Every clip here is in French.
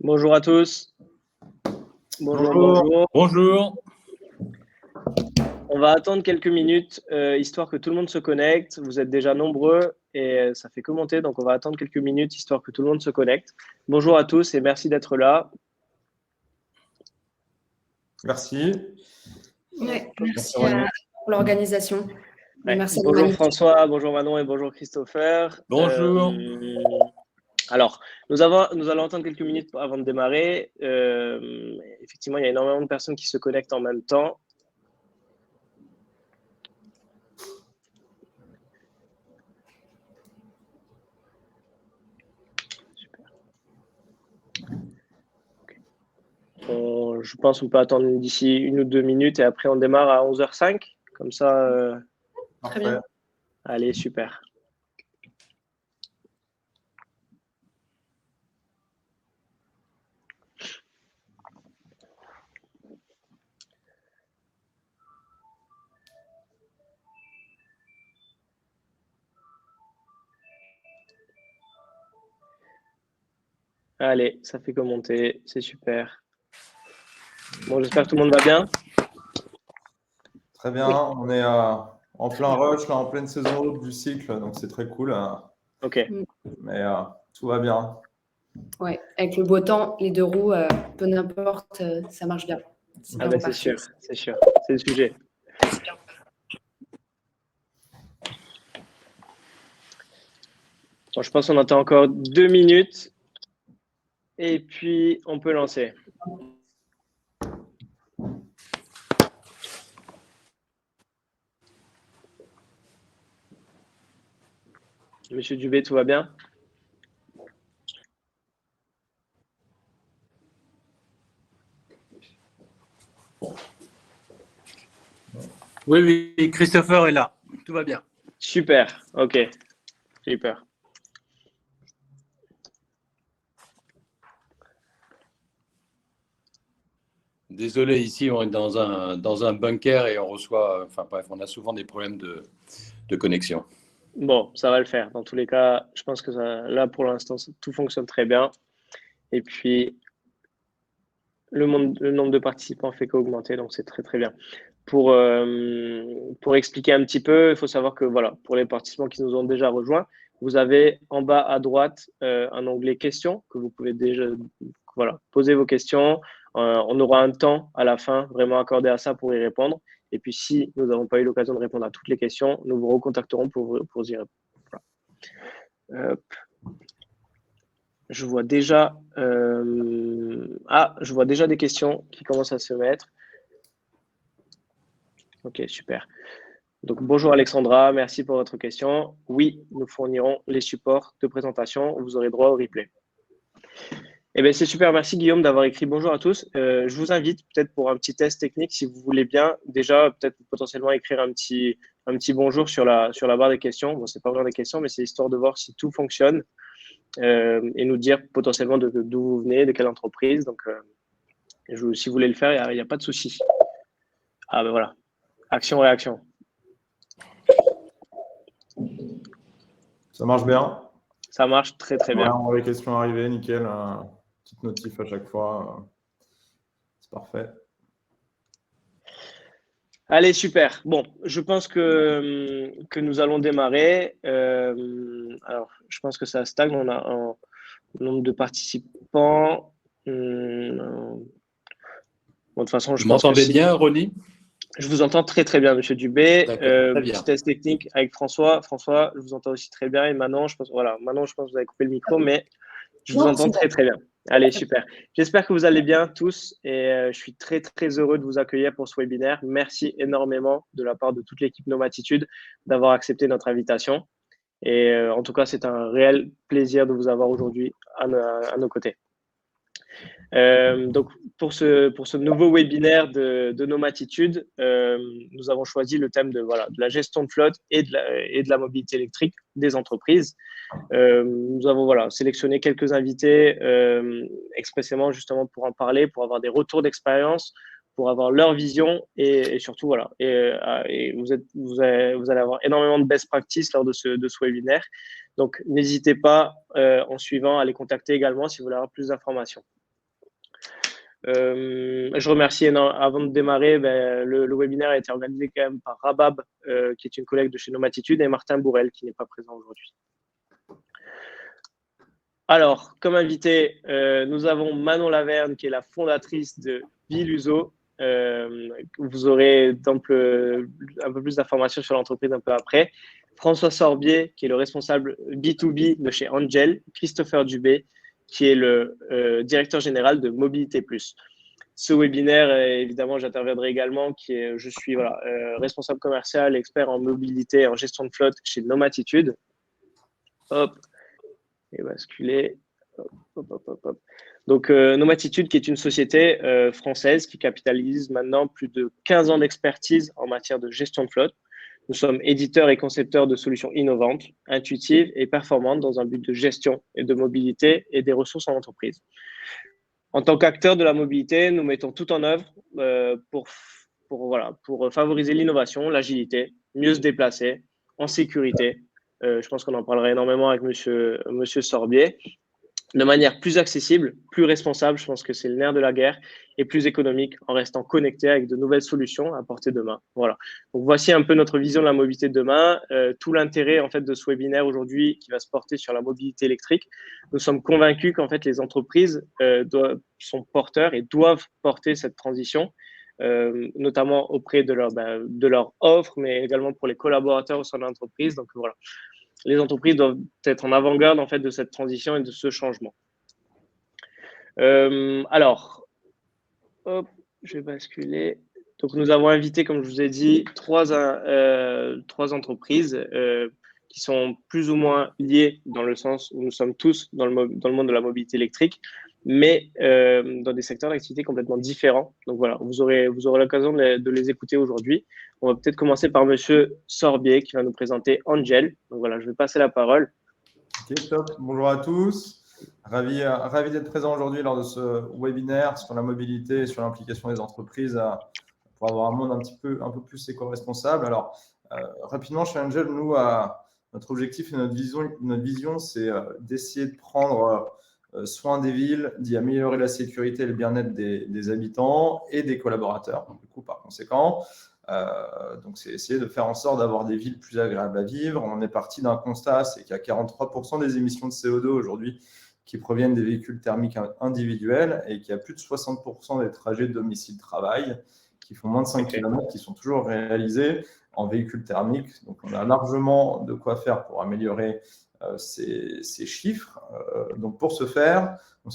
Bonjour à tous. Bonjour, Bonjour. bonjour. Bonjour. On va attendre quelques minutes, histoire que tout le monde se connecte. Vous êtes déjà nombreux et ça fait que monter, donc on va attendre quelques minutes, histoire que tout le monde se connecte. Bonjour à tous et merci d'être là. Merci. Ouais, merci pour l'organisation. Ouais. Merci Bonjour François, bonjour Manon et bonjour Christopher. Bonjour. Alors, nous allons attendre quelques minutes avant de démarrer. Effectivement, il y a énormément de personnes qui se connectent en même temps. Je pense qu'on peut attendre d'ici 1 ou 2 minutes et après on démarre à 11h05. Comme ça. Très bien. Allez, super. Allez, ça fait que monter, c'est super. Bon, j'espère que tout le monde va bien. Très bien, oui. On est en plein rush, là, en pleine saison du cycle, donc c'est très cool. Ok. Mais tout va bien. Ouais, avec le beau temps, les deux roues, peu n'importe, ça marche bien. Ah ben c'est sûr, c'est sûr, c'est le sujet. Bon, je pense qu'on attend encore 2 minutes et puis on peut lancer. Monsieur Dubé, tout va bien? Oui, Christopher est là. Tout va bien. Super, ok. J'ai eu peur. Désolé, ici, on est dans un bunker et on reçoit. Enfin bref, on a souvent des problèmes de connexion. Bon, ça va le faire. Dans tous les cas, je pense que là, pour l'instant, tout fonctionne très bien. Et puis, le nombre de participants fait qu'augmenter, donc c'est très, très bien. Pour expliquer un petit peu, il faut savoir que voilà, pour les participants qui nous ont déjà rejoints, vous avez en bas à droite un onglet questions que vous pouvez déjà poser vos questions. On aura un temps à la fin vraiment accordé à ça pour y répondre. Et puis, si nous n'avons pas eu l'occasion de répondre à toutes les questions, nous vous recontacterons pour y répondre. Voilà. Je vois déjà je vois déjà des questions qui commencent à se mettre. Ok, super. Donc, bonjour Alexandra, merci pour votre question. Oui, nous fournirons les supports de présentation. Vous aurez droit au replay. Eh bien, c'est super. Merci Guillaume d'avoir écrit bonjour à tous. Je vous invite peut-être pour un petit test technique, si vous voulez bien, déjà peut-être potentiellement écrire un petit bonjour sur la barre des questions. Bon, c'est pas vraiment des questions, mais c'est histoire de voir si tout fonctionne et nous dire potentiellement d'où vous venez, de quelle entreprise. Donc, si vous voulez le faire, il n'y a pas de souci. Ah ben voilà, action-réaction. Ça marche bien? Ça marche très, très bien. On voit les questions arriver, nickel. Petite notif à chaque fois. C'est parfait. Allez, super. Bon, je pense que nous allons démarrer. Alors, je pense que ça stagne. On a un nombre de participants. Bon, de toute façon, Vous m'entendez bien, Ronnie? Je vous entends très, très bien, Monsieur Dubé. Très bien. Petit test technique avec François. François, je vous entends aussi très bien. Et Manon, je pense que vous avez coupé le micro, mais je vous entends très, très bien. Allez, super. J'espère que vous allez bien tous et je suis très, très heureux de vous accueillir pour ce webinaire. Merci énormément de la part de toute l'équipe Nomatitude d'avoir accepté notre invitation. Et en tout cas, c'est un réel plaisir de vous avoir aujourd'hui à nos côtés. Donc, pour ce nouveau webinaire de Nomatitude, nous avons choisi le thème de la gestion de flotte et de la mobilité électrique des entreprises. Nous avons sélectionné quelques invités expressément justement pour en parler, pour avoir des retours d'expérience, pour avoir leur vision et surtout et vous allez avoir énormément de best practices lors de ce webinaire. Donc, n'hésitez pas en suivant à les contacter également si vous voulez avoir plus d'informations. Je remercie avant de démarrer, le webinaire a été organisé quand même par Rabab, qui est une collègue de chez Nomatitude, et Martin Bourrel, qui n'est pas présent aujourd'hui. Alors, comme invité, nous avons Manon Laverne, qui est la fondatrice de Viluso. Vous aurez un peu plus d'informations sur l'entreprise un peu après. François Sorbier, qui est le responsable B2B de chez Angel. Christopher Dubé, qui est le directeur général de Mobilité Plus. Ce webinaire, évidemment, j'interviendrai également, je suis responsable commercial, expert en mobilité et en gestion de flotte chez Nomatitude. Hop, et basculer. Hop. Donc, Nomatitude, qui est une société française qui capitalise maintenant plus de 15 ans d'expertise en matière de gestion de flotte. Nous sommes éditeurs et concepteurs de solutions innovantes, intuitives et performantes dans un but de gestion et de mobilité et des ressources en entreprise. En tant qu'acteurs de la mobilité, nous mettons tout en œuvre pour favoriser l'innovation, l'agilité, mieux se déplacer, en sécurité. Je pense qu'on en parlera énormément avec monsieur Sorbier, de manière plus accessible, plus responsable, je pense que c'est le nerf de la guerre, et plus économique en restant connecté avec de nouvelles solutions à portée de main. Voilà. Donc voici un peu notre vision de la mobilité de demain. Tout l'intérêt en fait de ce webinaire aujourd'hui qui va se porter sur la mobilité électrique. Nous sommes convaincus qu'en fait les entreprises sont porteurs et doivent porter cette transition, notamment auprès de leur offre, mais également pour les collaborateurs au sein de l'entreprise. Donc voilà. Les entreprises doivent être en avant-garde en fait de cette transition et de ce changement. Alors, hop, je vais basculer. Donc, nous avons invité, comme je vous ai dit, trois entreprises qui sont plus ou moins liées dans le sens où nous sommes tous dans le monde de la mobilité électrique, mais dans des secteurs d'activité complètement différents. Donc voilà, vous aurez l'occasion de les écouter aujourd'hui. On va peut-être commencer par monsieur Sorbier qui va nous présenter Angel. Donc voilà, je vais passer la parole. Ok, top. Bonjour à tous. Ravi d'être présent aujourd'hui lors de ce webinaire sur la mobilité et sur l'implication des entreprises pour avoir un monde un peu plus éco-responsable. Alors, rapidement, chez Angel, nous, notre objectif et notre vision, c'est d'essayer de prendre soin des villes, d'y améliorer la sécurité et le bien-être des habitants et des collaborateurs. Du coup, par conséquent, donc c'est essayer de faire en sorte d'avoir des villes plus agréables à vivre. On est parti d'un constat, c'est qu'il y a 43% des émissions de CO2 aujourd'hui qui proviennent des véhicules thermiques individuels et qu'il y a plus de 60% des trajets de domicile-travail qui font moins de 5 km qui sont toujours réalisés en véhicules thermiques. Donc on a largement de quoi faire pour améliorer ces chiffres. Donc pour ce faire, on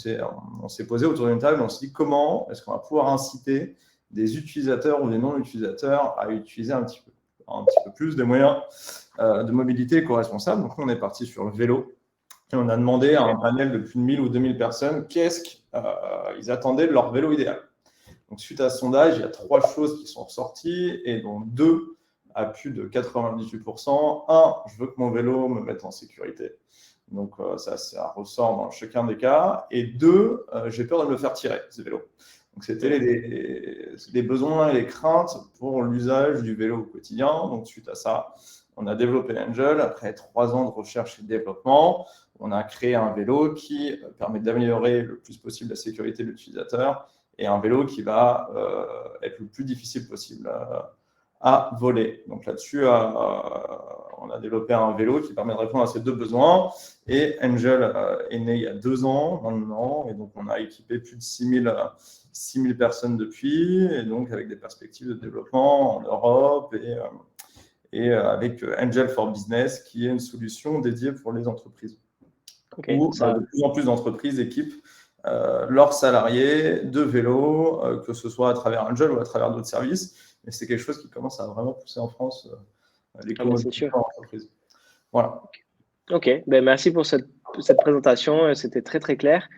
s'est posé autour d'une table, on s'est dit comment est-ce qu'on va pouvoir inciter des utilisateurs ou des non-utilisateurs à utiliser un petit peu plus des moyens de mobilité éco-responsable. Donc, on est parti sur le vélo et on a demandé à un panel de plus de 1000 ou 2000 personnes qu'est-ce qu'ils attendaient de leur vélo idéal. Donc, suite à ce sondage, il y a 3 choses qui sont ressorties et dont 2 à plus de 98%. 1, je veux que mon vélo me mette en sécurité. Donc, ça ressort dans chacun des cas. Et 2, j'ai peur de me le faire tirer, ce vélo. Donc, c'était les besoins et les craintes pour l'usage du vélo au quotidien. Donc, suite à ça, on a développé Angel. Après 3 ans de recherche et de développement, on a créé un vélo qui permet d'améliorer le plus possible la sécurité de l'utilisateur et un vélo qui va être le plus difficile possible à voler. Donc là-dessus, on a développé un vélo qui permet de répondre à ces 2 besoins. Et Angel est né il y a 2 ans maintenant. Et donc, on a équipé plus de 6000 personnes depuis. Et donc, avec des perspectives de développement en Europe et avec Angel for Business, qui est une solution dédiée pour les entreprises. Où de plus en plus d'entreprises équipent leurs salariés de vélos, que ce soit à travers Angel ou à travers d'autres services. Et c'est quelque chose qui commence à vraiment pousser en France l'économie en entreprise. Voilà. Ok, merci pour cette présentation. C'était très, très clair.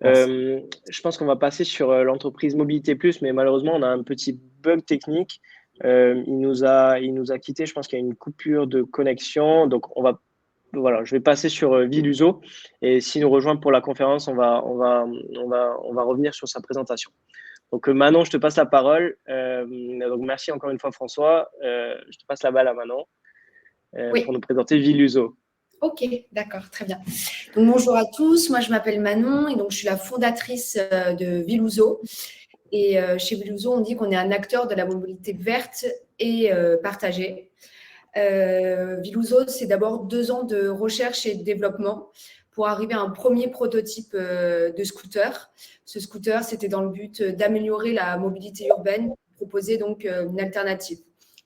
Je pense qu'on va passer sur l'entreprise Mobilité Plus, mais malheureusement, on a un petit bug technique. Il nous a quitté. Je pense qu'il y a une coupure de connexion. Donc, je vais passer sur Viluso. Et s'il nous rejoint pour la conférence, on va revenir sur sa présentation. Donc, Manon, je te passe la parole. Donc, merci encore une fois, François. Je te passe la balle à Manon pour nous présenter Viluso. Ok, d'accord, très bien. Donc, bonjour à tous, moi je m'appelle Manon et donc je suis la fondatrice de Viluso. Et chez Viluso, on dit qu'on est un acteur de la mobilité verte et partagée. Viluso, c'est d'abord 2 ans de recherche et de développement pour arriver à un premier prototype de scooter. Ce scooter, c'était dans le but d'améliorer la mobilité urbaine, proposer donc une alternative.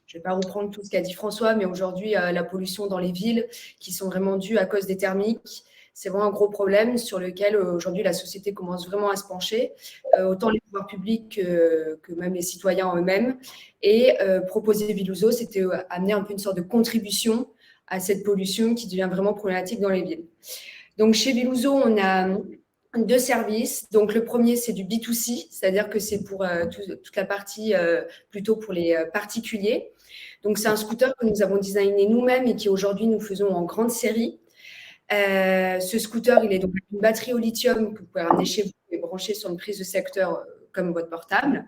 Je ne vais pas reprendre tout ce qu'a dit François, mais aujourd'hui, la pollution dans les villes qui sont vraiment dues à cause des thermiques, c'est vraiment un gros problème sur lequel aujourd'hui la société commence vraiment à se pencher, autant les pouvoirs publics que même les citoyens eux-mêmes. Et proposer Viluso, c'était amener un peu une sorte de contribution à cette pollution qui devient vraiment problématique dans les villes. Donc chez Viluso, on a 2 services. Donc le premier, c'est du B2C, c'est-à-dire que c'est pour toute la partie plutôt pour les particuliers. Donc c'est un scooter que nous avons designé nous-mêmes et qui aujourd'hui nous faisons en grande série. Ce scooter, il est donc une batterie au lithium que vous pouvez ramener chez vous et brancher sur une prise de secteur comme votre portable.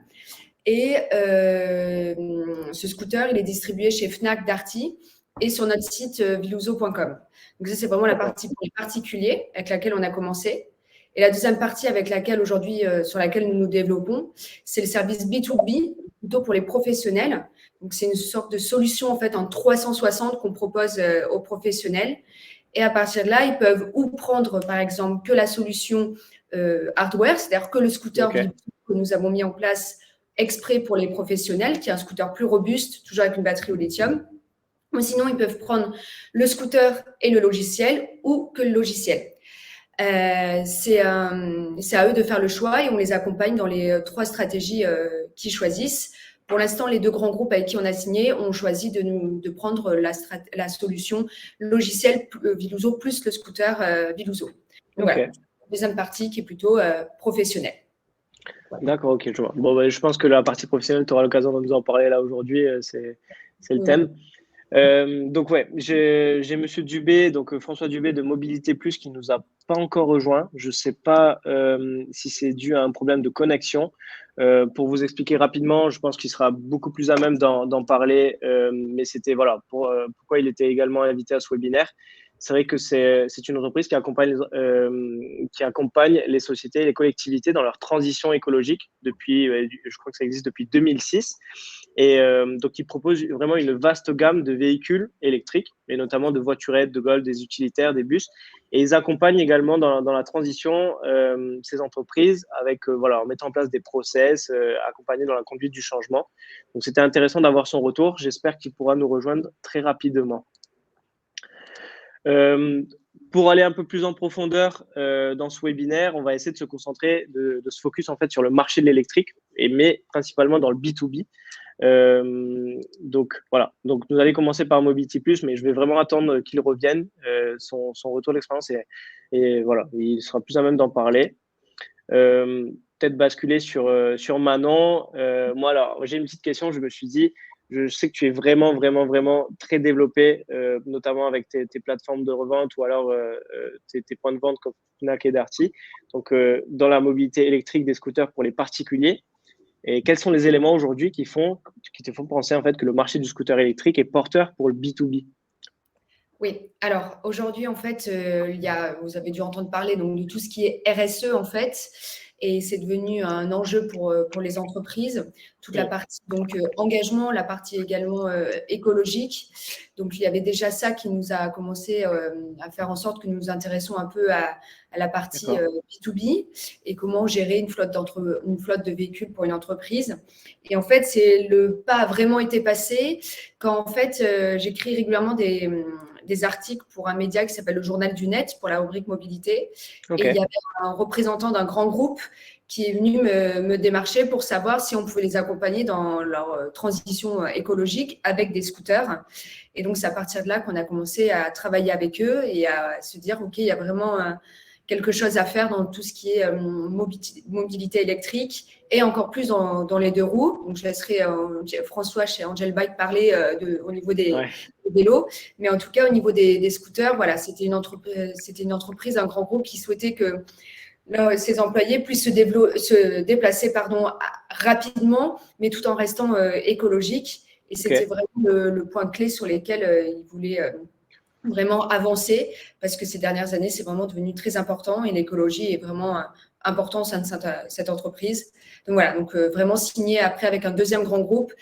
Et ce scooter, il est distribué chez Fnac, Darty et sur notre site viluso.com. Donc ça, c'est vraiment la partie pour les particuliers avec laquelle on a commencé. Et la deuxième partie avec laquelle aujourd'hui, sur laquelle nous nous développons, c'est le service B2B, plutôt pour les professionnels. Donc c'est une sorte de solution en fait en 360 qu'on propose aux professionnels. Et à partir de là, ils peuvent ou prendre par exemple que la solution hardware, c'est-à-dire que le scooter que nous avons mis en place exprès pour les professionnels, qui est un scooter plus robuste, toujours avec une batterie au lithium. Ou sinon, ils peuvent prendre le scooter et le logiciel ou que le logiciel. C'est à eux de faire le choix et on les accompagne dans les 3 stratégies qu'ils choisissent. Pour l'instant, les 2 grands groupes avec qui on a signé ont choisi de prendre la solution logiciel Viluso plus le scooter Viluso. Donc voilà, deuxième partie qui est plutôt professionnelle. D'accord, ok, je vois. Bon, je pense que la partie professionnelle, tu auras l'occasion de nous en parler là aujourd'hui, c'est le thème. Donc ouais, j'ai Monsieur Dubé, donc François Dubé de Mobilité Plus qui nous a pas encore rejoint. Je sais pas si c'est dû à un problème de connexion. Pour vous expliquer rapidement, je pense qu'il sera beaucoup plus à même d'en parler, mais c'était voilà pourquoi il était également invité à ce webinaire. C'est vrai que c'est une entreprise qui accompagne les sociétés et les collectivités dans leur transition écologique depuis, je crois que ça existe depuis 2006. Et donc, ils proposent vraiment une vaste gamme de véhicules électriques, et notamment de voiturettes, de golf, des utilitaires, des bus. Et ils accompagnent également dans la transition ces entreprises avec, en mettant en place des process, accompagner dans la conduite du changement. Donc, c'était intéressant d'avoir son retour. J'espère qu'il pourra nous rejoindre très rapidement. Pour aller un peu plus en profondeur dans ce webinaire, on va essayer de se concentrer, de se focus en fait sur le marché de l'électrique, mais principalement dans le B2B. Donc voilà, donc nous allons commencer par Mobility Plus, mais je vais vraiment attendre qu'il revienne, son retour d'expérience et voilà, il sera plus à même d'en parler. Peut-être basculer sur Manon. Moi, alors, j'ai une petite question, je me suis dit, je sais que tu es vraiment très développé, notamment avec tes plateformes de revente ou alors tes points de vente comme Fnac et Darty. Donc, dans la mobilité électrique des scooters pour les particuliers. Et quels sont les éléments aujourd'hui qui te font penser en fait que le marché du scooter électrique est porteur pour le B2B? Oui, alors aujourd'hui, en fait, vous avez dû entendre parler donc, de tout ce qui est RSE, en fait, et c'est devenu un enjeu pour les entreprises. Toute la partie donc engagement, la partie également écologique. Donc, il y avait déjà ça qui nous a commencé à faire en sorte que nous nous intéressons un peu à la partie B2B et comment gérer une flotte de véhicules pour une entreprise. Et en fait, le pas a vraiment été passé quand, en fait, j'écris régulièrement des articles pour un média qui s'appelle le Journal du Net pour la rubrique mobilité. Et il y avait un représentant d'un grand groupe qui est venu me démarcher pour savoir si on pouvait les accompagner dans leur transition écologique avec des scooters. Et donc, c'est à partir de là qu'on a commencé à travailler avec eux et à se dire, OK, il y a vraiment quelque chose à faire dans tout ce qui est mobilité électrique et encore plus dans les 2 roues. Donc, je laisserai François chez Angel Bike parler au niveau des vélos. Mais en tout cas, au niveau des scooters, voilà, c'était une entreprise, un grand groupe qui souhaitait que ses employés puissent se déplacer rapidement, mais tout en restant écologiques. Et c'était vraiment le point clé sur lesquels ils voulaient vraiment avancer parce que ces dernières années, c'est vraiment devenu très important et l'écologie est vraiment important au sein de cette entreprise. Donc voilà, donc vraiment signé après avec un deuxième grand groupe.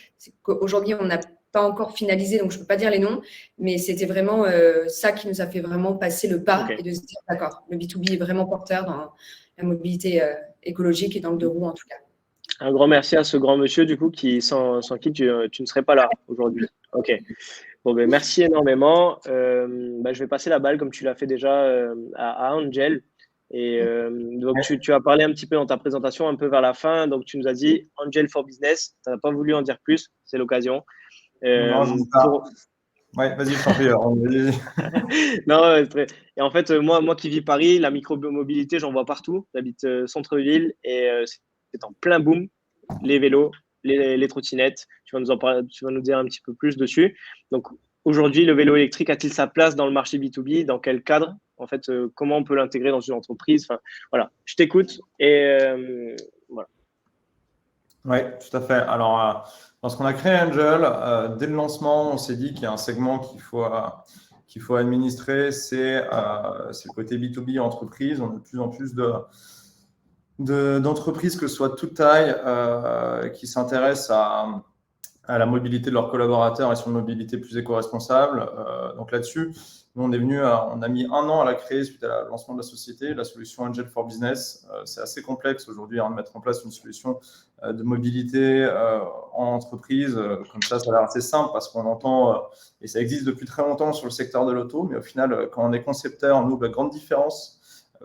Aujourd'hui, on n'a pas encore finalisé, donc je ne peux pas dire les noms, mais c'était vraiment ça qui nous a fait vraiment passer le pas et de se dire, d'accord, le B2B est vraiment porteur dans la mobilité écologique et dans le deux roues en tout cas. Un grand merci à ce grand monsieur, du coup, sans qui tu ne serais pas là aujourd'hui. Ok. Bon, ben, merci énormément. Je vais passer la balle, comme tu l'as fait déjà, à Angel. Et donc, tu as parlé un petit peu dans ta présentation, un peu vers la fin. Donc, tu nous as dit Angel for Business. Tu n'as pas voulu en dire plus, c'est l'occasion. Non, je ne sais pas. Ouais, vas-y, je t'en prie. Non, et en fait, moi qui vis Paris, la micro-mobilité, j'en vois partout. J'habite centre-ville et c'est en plein boom. Les vélos, les trottinettes. Tu vas nous dire un petit peu plus dessus. Donc, aujourd'hui, le vélo électrique a-t-il sa place dans le marché B2B? Dans quel cadre? En fait, comment on peut l'intégrer dans une entreprise? Enfin, voilà, je t'écoute et voilà. Oui, tout à fait. Alors, lorsqu'on a créé Angel, dès le lancement, on s'est dit qu'il y a un segment qu'il faut administrer, c'est le côté B2B entreprise. On a de plus en plus d'entreprises, que ce soit toute taille, qui s'intéressent à la mobilité de leurs collaborateurs et sur une mobilité plus éco-responsable. Donc là-dessus, nous, on a mis 1 an à la créer suite à le lancement de la société, la solution Angel for Business. C'est assez complexe aujourd'hui de mettre en place une solution de mobilité en entreprise. Comme ça a l'air assez simple parce qu'on entend, et ça existe depuis très longtemps sur le secteur de l'auto, mais au final, quand on est concepteur, nous, la grande différence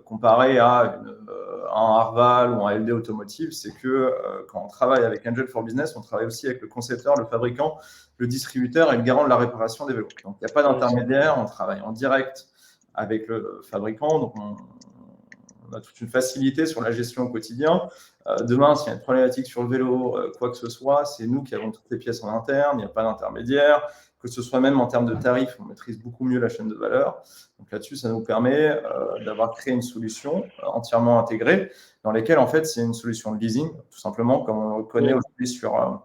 comparé à un Arval ou un LD Automotive, c'est que quand on travaille avec Angel for Business, on travaille aussi avec le concepteur, le fabricant, le distributeur et le garant de la réparation des vélos. Donc, il n'y a pas d'intermédiaire, on travaille en direct avec le fabricant, donc on a toute une facilité sur la gestion au quotidien. Demain, s'il y a une problématique sur le vélo, quoi que ce soit, c'est nous qui avons toutes les pièces en interne, il n'y a pas d'intermédiaire. Que ce soit même en termes de tarifs, on maîtrise beaucoup mieux la chaîne de valeur. Donc là-dessus, ça nous permet d'avoir créé une solution entièrement intégrée dans laquelle, en fait, c'est une solution de leasing, tout simplement, comme on le connaît aujourd'hui sur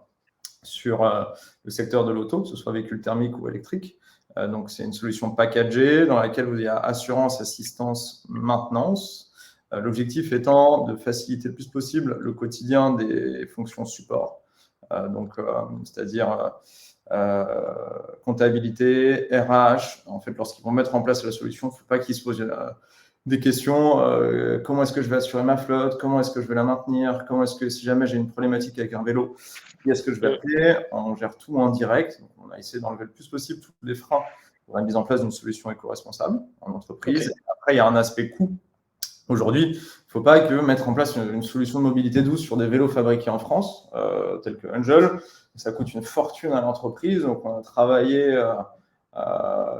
le secteur de l'auto, que ce soit véhicule thermique ou électrique. Donc, c'est une solution packagée dans laquelle il y a assurance, assistance, maintenance. L'objectif étant de faciliter le plus possible le quotidien des fonctions support. C'est-à-dire comptabilité, RH. En fait, lorsqu'ils vont mettre en place la solution, il ne faut pas qu'ils se posent des questions. Comment est-ce que je vais assurer ma flotte? Comment est-ce que je vais la maintenir? Comment est-ce que, si jamais j'ai une problématique avec un vélo, qui est-ce que je vais appeler? On gère tout en direct. Donc, on a essayé d'enlever le plus possible tous les freins pour la mise en place d'une solution éco-responsable en entreprise. Okay. Après, il y a un aspect coût. Aujourd'hui, il ne faut pas que mettre en place une solution de mobilité douce sur des vélos fabriqués en France, tels que Angel. Ça coûte une fortune à l'entreprise. Donc, on a travaillé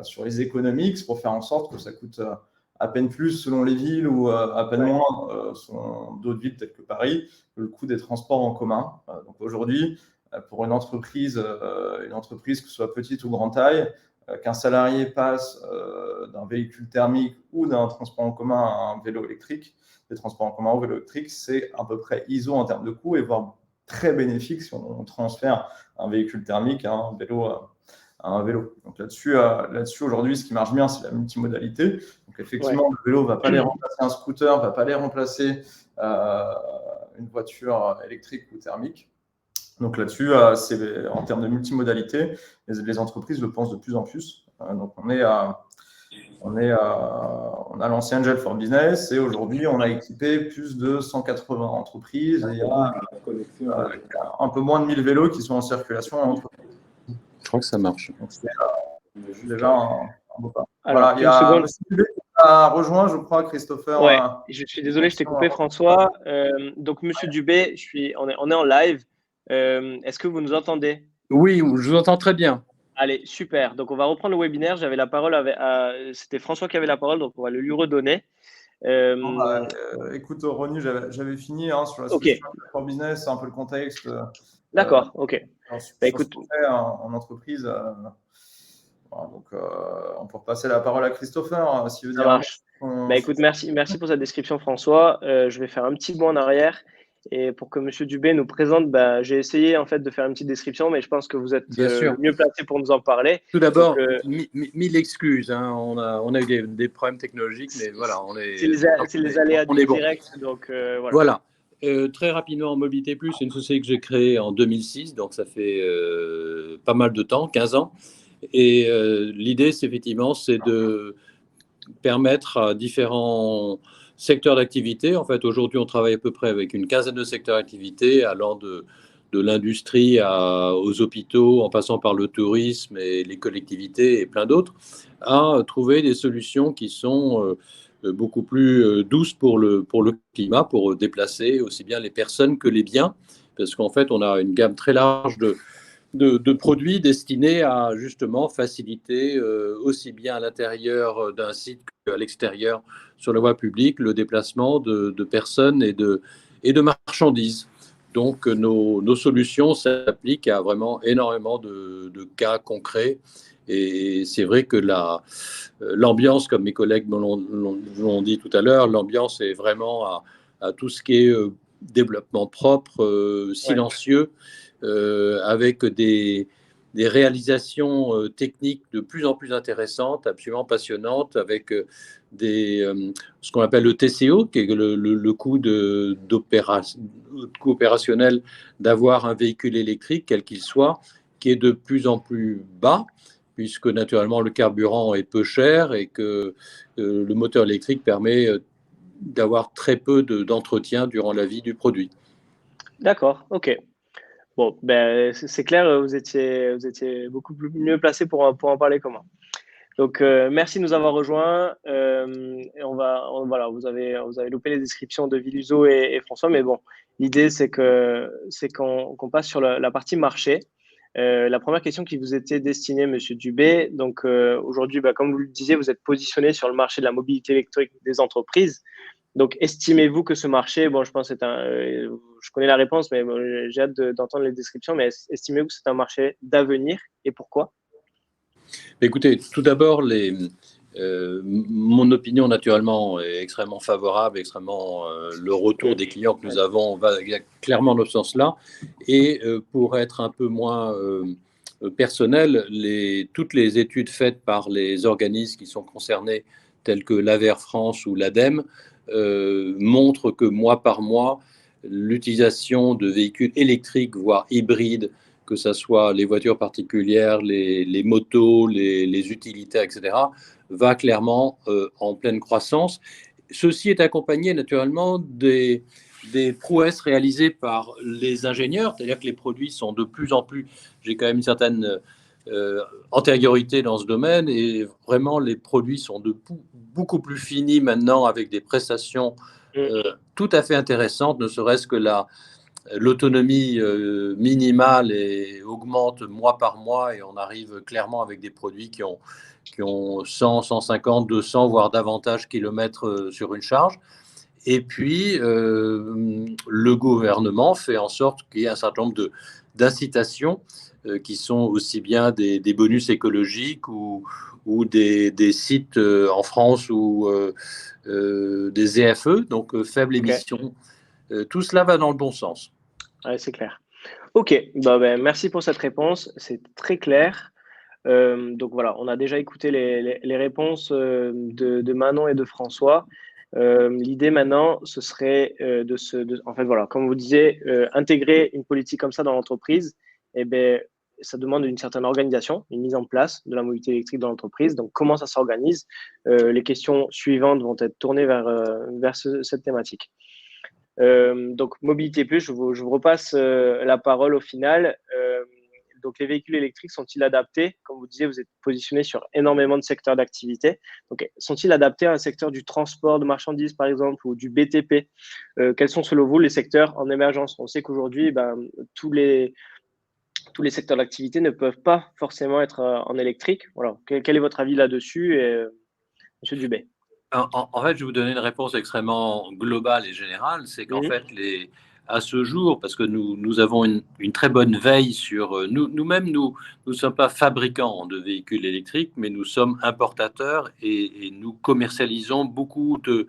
sur les economics pour faire en sorte que ça coûte à peine plus selon les villes ou à peine moins selon d'autres villes telles que Paris, que le coût des transports en commun. Donc, aujourd'hui, pour une entreprise, que ce soit petite ou grande taille, qu'un salarié passe d'un véhicule thermique ou d'un transport en commun à un vélo électrique, des transports en commun au vélo électrique, c'est à peu près ISO en termes de coût et voire très bénéfique si on transfère un véhicule thermique à un vélo. Donc là-dessus, aujourd'hui, ce qui marche bien, c'est la multimodalité. Donc effectivement, le vélo ne va pas aller remplacer un scooter, ne va pas aller remplacer une voiture électrique ou thermique. Donc là-dessus, c'est en termes de multimodalité, les entreprises le pensent de plus en plus. Donc on a lancé Angel for Business et aujourd'hui, on a équipé plus de 180 entreprises et il y a un peu moins de 1000 vélos qui sont en circulation en entreprise. Je crois que ça marche. Donc c'est déjà un beau pas. Alors, voilà, il y a Monsieur Dubé qui a rejoint, je crois, Christopher. Ouais, je suis désolé, je t'ai coupé, François. Donc, Monsieur Dubé, on est en live. Est-ce que vous nous entendez? Oui, je vous entends très bien. Allez, super. Donc, on va reprendre le webinaire. J'avais la parole, c'était François qui avait la parole, donc on va le lui redonner. Écoute, Ronnie, j'avais fini sur la solution for business, un peu le contexte. D'accord, ok. Écoute, en entreprise, voilà, donc on peut repasser la parole à Christopher s'il veut dire. Ça marche. Écoute, merci pour cette description, François. Je vais faire un petit bond en arrière Et pour que Monsieur Dubé nous présente, j'ai essayé en fait de faire une petite description, mais je pense que vous êtes Bien sûr. mieux placé pour nous en parler. Tout d'abord, Donc, mille excuses. Hein. On a eu des problèmes technologiques, mais voilà, c'est les aléas on du est bon. direct. Donc, voilà. Voilà. Très rapidement, Mobilité Plus, c'est une société que j'ai créée en 2006, donc ça fait pas mal de temps, 15 ans. Et l'idée, c'est effectivement, c'est de permettre à différents secteurs d'activité. En fait, aujourd'hui, on travaille à peu près avec une quinzaine de secteurs d'activité, allant de l'industrie aux hôpitaux, en passant par le tourisme et les collectivités et plein d'autres, à trouver des solutions qui sont beaucoup plus douces pour le climat, pour déplacer aussi bien les personnes que les biens, parce qu'en fait, on a une gamme très large de produits destinés à justement faciliter aussi bien à l'intérieur d'un site qu'à l'extérieur sur la voie publique le déplacement de personnes et de marchandises. Donc nos solutions s'appliquent à vraiment énormément de cas concrets. Et c'est vrai que l'ambiance, comme mes collègues l'ont dit tout à l'heure, l'ambiance est vraiment à tout ce qui est développement propre, silencieux, avec des réalisations techniques de plus en plus intéressantes, absolument passionnantes, avec ce qu'on appelle le TCO, qui est le coût opérationnel d'avoir un véhicule électrique, quel qu'il soit, qui est de plus en plus bas, puisque naturellement le carburant est peu cher et que le moteur électrique permet d'avoir très peu d'entretien durant la vie du produit. D'accord, ok. Bon, c'est clair, vous étiez beaucoup mieux placé pour en parler que moi. Donc, merci de nous avoir rejoints. Et voilà, vous avez loupé les descriptions de Viluso et François, mais bon, l'idée c'est qu'on passe sur la partie marché. La première question qui vous était destinée, Monsieur Dubé. Donc, aujourd'hui, comme vous le disiez, vous êtes positionné sur le marché de la mobilité électrique des entreprises. Donc, estimez-vous que ce marché, bon, je pense que je connais la réponse, mais bon, j'ai hâte d'entendre les descriptions, mais estimez-vous que c'est un marché d'avenir et pourquoi? Écoutez, tout d'abord, mon opinion naturellement est extrêmement favorable, le retour des clients que nous avons va clairement dans ce sens-là. Et pour être un peu moins personnel, toutes les études faites par les organismes qui sont concernés, tels que l'AVER France ou l'ADEME, montrent que mois par mois, l'utilisation de véhicules électriques, voire hybrides, que ce soit les voitures particulières, les motos, les utilitaires, etc., va clairement en pleine croissance. Ceci est accompagné naturellement des prouesses réalisées par les ingénieurs, c'est-à-dire que les produits sont de plus en plus, j'ai quand même une certaine antériorité dans ce domaine, et vraiment les produits sont beaucoup plus finis maintenant, avec des prestations tout à fait intéressantes, ne serait-ce que l'autonomie minimale augmente mois par mois, et on arrive clairement avec des produits qui ont 100, 150, 200, voire davantage kilomètres sur une charge. Et puis, le gouvernement fait en sorte qu'il y ait un certain nombre d'incitations qui sont aussi bien des bonus écologiques ou des sites en France ou des ZFE, donc faible émission. Tout cela va dans le bon sens. Ouais, c'est clair. Ok, merci pour cette réponse, c'est très clair. Donc voilà, on a déjà écouté les réponses de Manon et de François. L'idée maintenant, ce serait en fait, voilà, comme vous disiez, intégrer une politique comme ça dans l'entreprise, ça demande une certaine organisation, une mise en place de la mobilité électrique dans l'entreprise. Donc, comment ça s'organise? Les questions suivantes vont être tournées vers cette thématique. Donc, Mobilité Plus, je vous repasse la parole au final. Donc, les véhicules électriques sont-ils adaptés? Comme vous disiez, vous êtes positionné sur énormément de secteurs d'activité. Donc, sont-ils adaptés à un secteur du transport de marchandises, par exemple, ou du BTP? Quels sont, selon vous, les secteurs en émergence? On sait qu'aujourd'hui, tous les secteurs d'activité ne peuvent pas forcément être en électrique. Voilà. Quel est votre avis là-dessus, Monsieur Dubé? En fait, je vais vous donner une réponse extrêmement globale et générale. C'est qu'en fait, à ce jour, parce que nous avons une très bonne veille sur nous-mêmes, nous ne sommes pas fabricants de véhicules électriques, mais nous sommes importateurs et nous commercialisons beaucoup de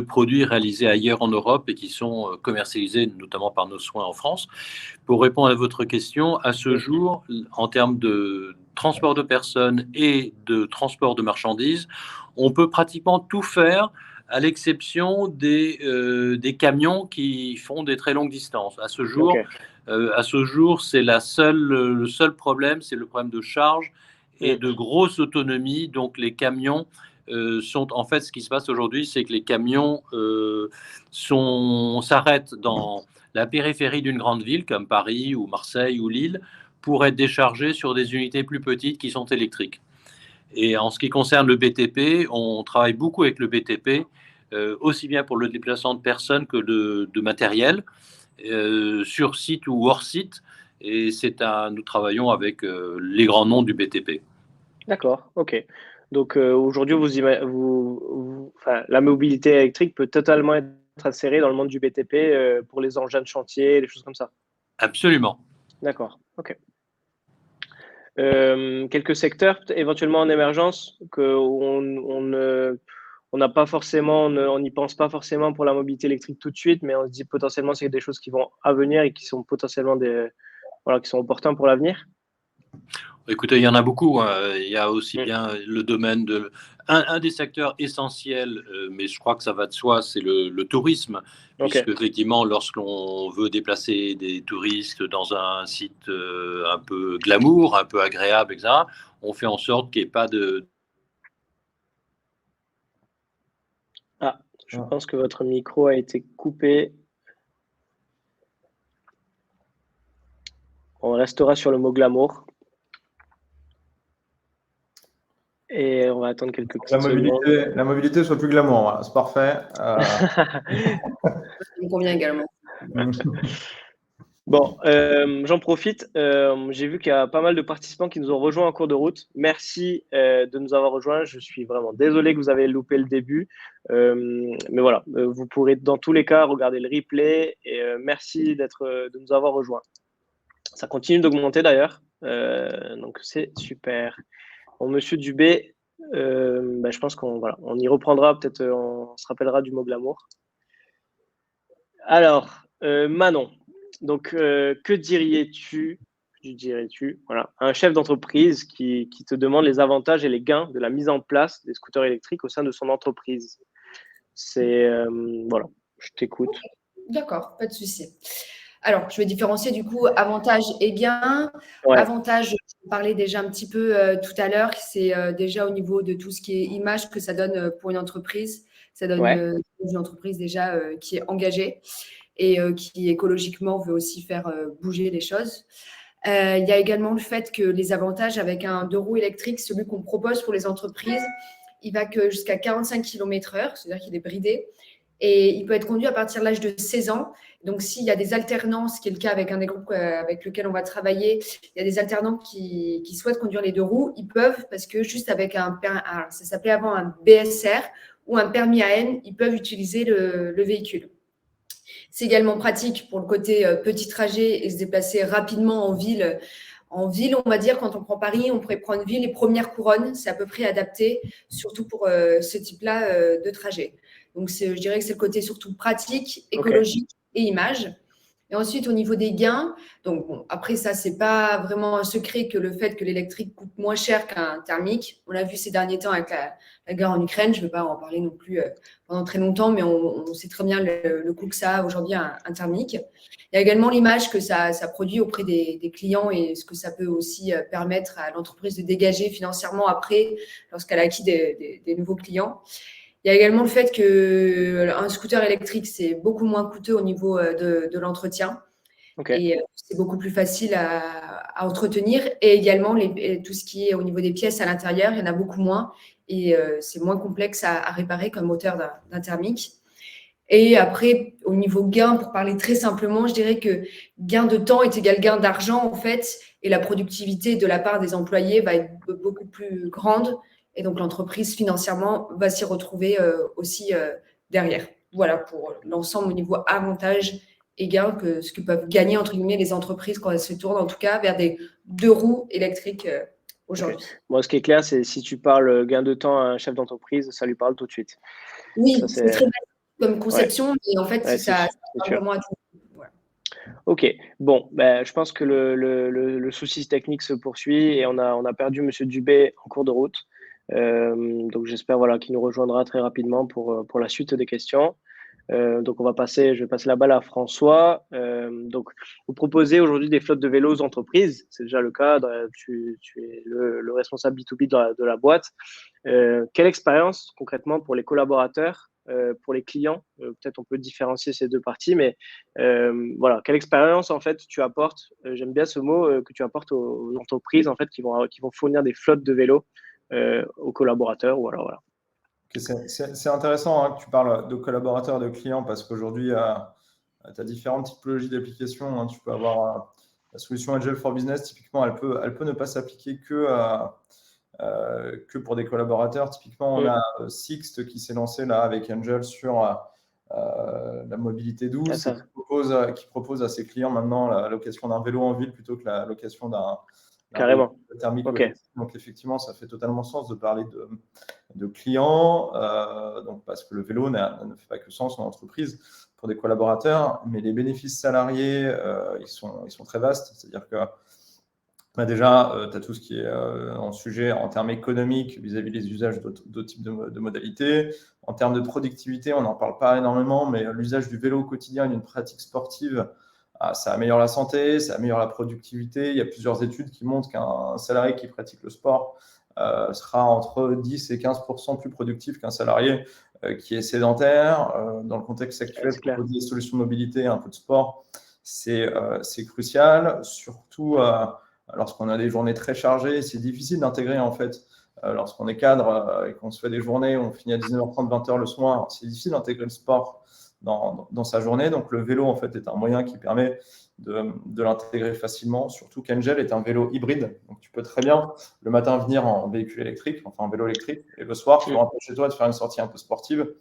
produits réalisés ailleurs en Europe et qui sont commercialisés notamment par nos soins en France. Pour répondre à votre question, à ce jour, en termes de transport de personnes et de transport de marchandises, on peut pratiquement tout faire à l'exception des camions qui font des très longues distances. À ce jour, c'est le seul problème, c'est le problème de charge et de grosse autonomie. Donc les camions sont, en fait, ce qui se passe aujourd'hui, c'est que les camions s'arrêtent dans la périphérie d'une grande ville comme Paris ou Marseille ou Lille pour être déchargés sur des unités plus petites qui sont électriques. Et en ce qui concerne le BTP, on travaille beaucoup avec le BTP, aussi bien pour le déplacement de personnes que de matériel, sur site ou hors site. Et nous travaillons avec les grands noms du BTP. D'accord, ok. Donc aujourd'hui, la mobilité électrique peut totalement être insérée dans le monde du BTP pour les engins de chantier, les choses comme ça. Absolument. D'accord, ok. Quelques secteurs éventuellement en émergence on n'a pas forcément, on n'y pense pas forcément pour la mobilité électrique tout de suite, mais on se dit potentiellement c'est des choses qui vont à venir et qui sont potentiellement qui sont opportuns pour l'avenir. Écoutez, il y en a beaucoup. Il y a aussi bien le domaine un des secteurs essentiels, mais je crois que ça va de soi, c'est le tourisme. Puisque effectivement, lorsqu'on veut déplacer des touristes dans un site un peu glamour, un peu agréable, etc., on fait en sorte qu'il n'y ait pas de... Ah, je pense que votre micro a été coupé. On restera sur le mot glamour. Et on va attendre quelques petites secondes. La mobilité soit plus glamour, voilà, c'est parfait. Ça me convient également. Bon, j'en profite. J'ai vu qu'il y a pas mal de participants qui nous ont rejoints en cours de route. Merci de nous avoir rejoints. Je suis vraiment désolé que vous avez loupé le début. Mais voilà, vous pourrez dans tous les cas regarder le replay. Et merci de nous avoir rejoints. Ça continue d'augmenter d'ailleurs. Donc c'est super. Bon, Monsieur Dubé, je pense on y reprendra. Peut-être on se rappellera du mot glamour. Alors, Manon. Donc, que dirais-tu à un chef d'entreprise qui te demande les avantages et les gains de la mise en place des scooters électriques au sein de son entreprise? Voilà, je t'écoute. D'accord, pas de souci. Alors, je vais différencier du coup avantages et gains. Ouais. Avantages, je parlais déjà un petit peu tout à l'heure, c'est déjà au niveau de tout ce qui est image que ça donne pour une entreprise. Ça donne une entreprise déjà qui est engagée et qui écologiquement veut aussi faire bouger les choses. Il y a également le fait que les avantages avec un 2 roues électrique, celui qu'on propose pour les entreprises, il va que jusqu'à 45 km/h, c'est-à-dire qu'il est bridé. Et il peut être conduit à partir de l'âge de 16 ans. Donc, s'il y a des alternants, ce qui est le cas avec un des groupes avec lequel on va travailler, il y a des alternants qui souhaitent conduire les 2 roues, ils peuvent, parce que juste avec ça s'appelait avant un BSR ou un permis AN, ils peuvent utiliser le véhicule. C'est également pratique pour le côté petit trajet et se déplacer rapidement en ville. En ville, on va dire, quand on prend Paris, on pourrait prendre ville et première couronne. C'est à peu près adapté, surtout pour ce type-là de trajet. Donc, je dirais que c'est le côté surtout pratique, écologique et image. Et ensuite, au niveau des gains, donc bon, après ça, c'est pas vraiment un secret que le fait que l'électrique coûte moins cher qu'un thermique. On l'a vu ces derniers temps avec la guerre en Ukraine. Je ne vais pas en parler non plus pendant très longtemps, mais on sait très bien le coût que ça a aujourd'hui un thermique. Il y a également l'image que ça produit auprès des clients et ce que ça peut aussi permettre à l'entreprise de dégager financièrement après lorsqu'elle a acquis des nouveaux clients. Il y a également le fait qu'un scooter électrique, c'est beaucoup moins coûteux au niveau de l'entretien. Et c'est beaucoup plus facile à entretenir. Et également, tout ce qui est au niveau des pièces à l'intérieur, il y en a beaucoup moins. Et c'est moins complexe à réparer qu'un moteur d'un thermique. Et après, au niveau gain, pour parler très simplement, je dirais que gain de temps est égal gain d'argent, en fait. Et la productivité de la part des employés va être beaucoup plus grande. Et donc, l'entreprise, financièrement, va s'y retrouver aussi derrière. Voilà pour l'ensemble au niveau avantages et gains que ce que peuvent gagner, entre guillemets, les entreprises quand elles se tournent, en tout cas, vers des 2 roues électriques aujourd'hui. Okay. Bon, ce qui est clair, c'est si tu parles gain de temps à un chef d'entreprise, ça lui parle tout de suite. Oui, Ça, c'est très basique comme conception, mais en fait, ouais, ça c'est parle vraiment à tout. Voilà. Ok, bon, ben, je pense que le souci technique se poursuit et on a perdu Monsieur Dubé en cours de route. Donc j'espère voilà, qu'il nous rejoindra très rapidement pour la suite des questions. Donc je vais passer la balle à François. Donc vous proposez aujourd'hui des flottes de vélos aux entreprises, c'est déjà le cas, tu es le responsable B2B de la boîte. Quelle expérience concrètement pour les collaborateurs, pour les clients, peut-être on peut différencier ces deux parties, mais voilà, quelle expérience en fait tu apportes, j'aime bien ce mot, que tu apportes aux entreprises en fait qui vont fournir des flottes de vélos aux collaborateurs, ou alors voilà. C'est intéressant que tu parles de collaborateurs, de clients, parce qu'aujourd'hui, tu as différentes typologies d'applications. Tu peux avoir la solution Agile for Business, typiquement, elle peut ne pas s'appliquer que pour des collaborateurs. Typiquement, on a Sixt qui s'est lancé là avec Angel sur la mobilité douce, qui propose à ses clients maintenant la location d'un vélo en ville plutôt que la location d'un carrément thermique. Okay. Donc effectivement, ça fait totalement sens de parler de clients, donc parce que le vélo ne fait pas que sens en entreprise pour des collaborateurs, mais les bénéfices salariés, ils sont très vastes. C'est-à-dire que déjà, tu as tout ce qui est en sujet en termes économiques vis-à-vis des usages d'autres types de modalités. En termes de productivité, on n'en parle pas énormément, mais l'usage du vélo au quotidien et d'une pratique sportive, ça améliore la santé, ça améliore la productivité. Il y a plusieurs études qui montrent qu'un salarié qui pratique le sport sera entre 10 et 15% plus productif qu'un salarié qui est sédentaire. Dans le contexte actuel, proposer des solutions de mobilité et un peu de sport, c'est crucial, surtout lorsqu'on a des journées très chargées. C'est difficile d'intégrer en fait. Lorsqu'on est cadre et qu'on se fait des journées où on finit à 19h30, 20h le soir, c'est difficile d'intégrer le sport dans sa journée. Donc le vélo en fait est un moyen qui permet de l'intégrer facilement, surtout qu'Angel est un vélo hybride. Donc tu peux très bien le matin venir en véhicule électrique, enfin en vélo électrique, et le soir tu rentres chez toi de faire une sortie un peu sportive,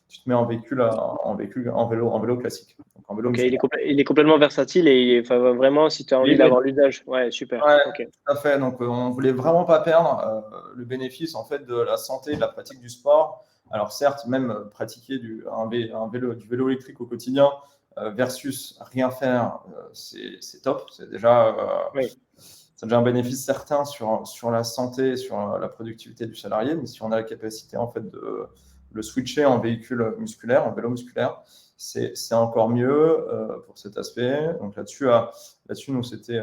tu te mets en vélo classique. Donc en vélo il est complètement versatile et vraiment si tu as envie d'avoir l'usage. Ouais, super. Ouais, tout à fait. Donc on ne voulait vraiment pas perdre le bénéfice en fait de la santé, de la pratique du sport. Alors certes, même pratiquer du vélo électrique au quotidien versus rien faire, c'est top. C'est déjà, ça a déjà un bénéfice certain sur la santé, sur la productivité du salarié. Mais si on a la capacité en fait de le switcher en véhicule musculaire, en vélo musculaire, c'est encore mieux pour cet aspect. Donc là-dessus, nous, c'était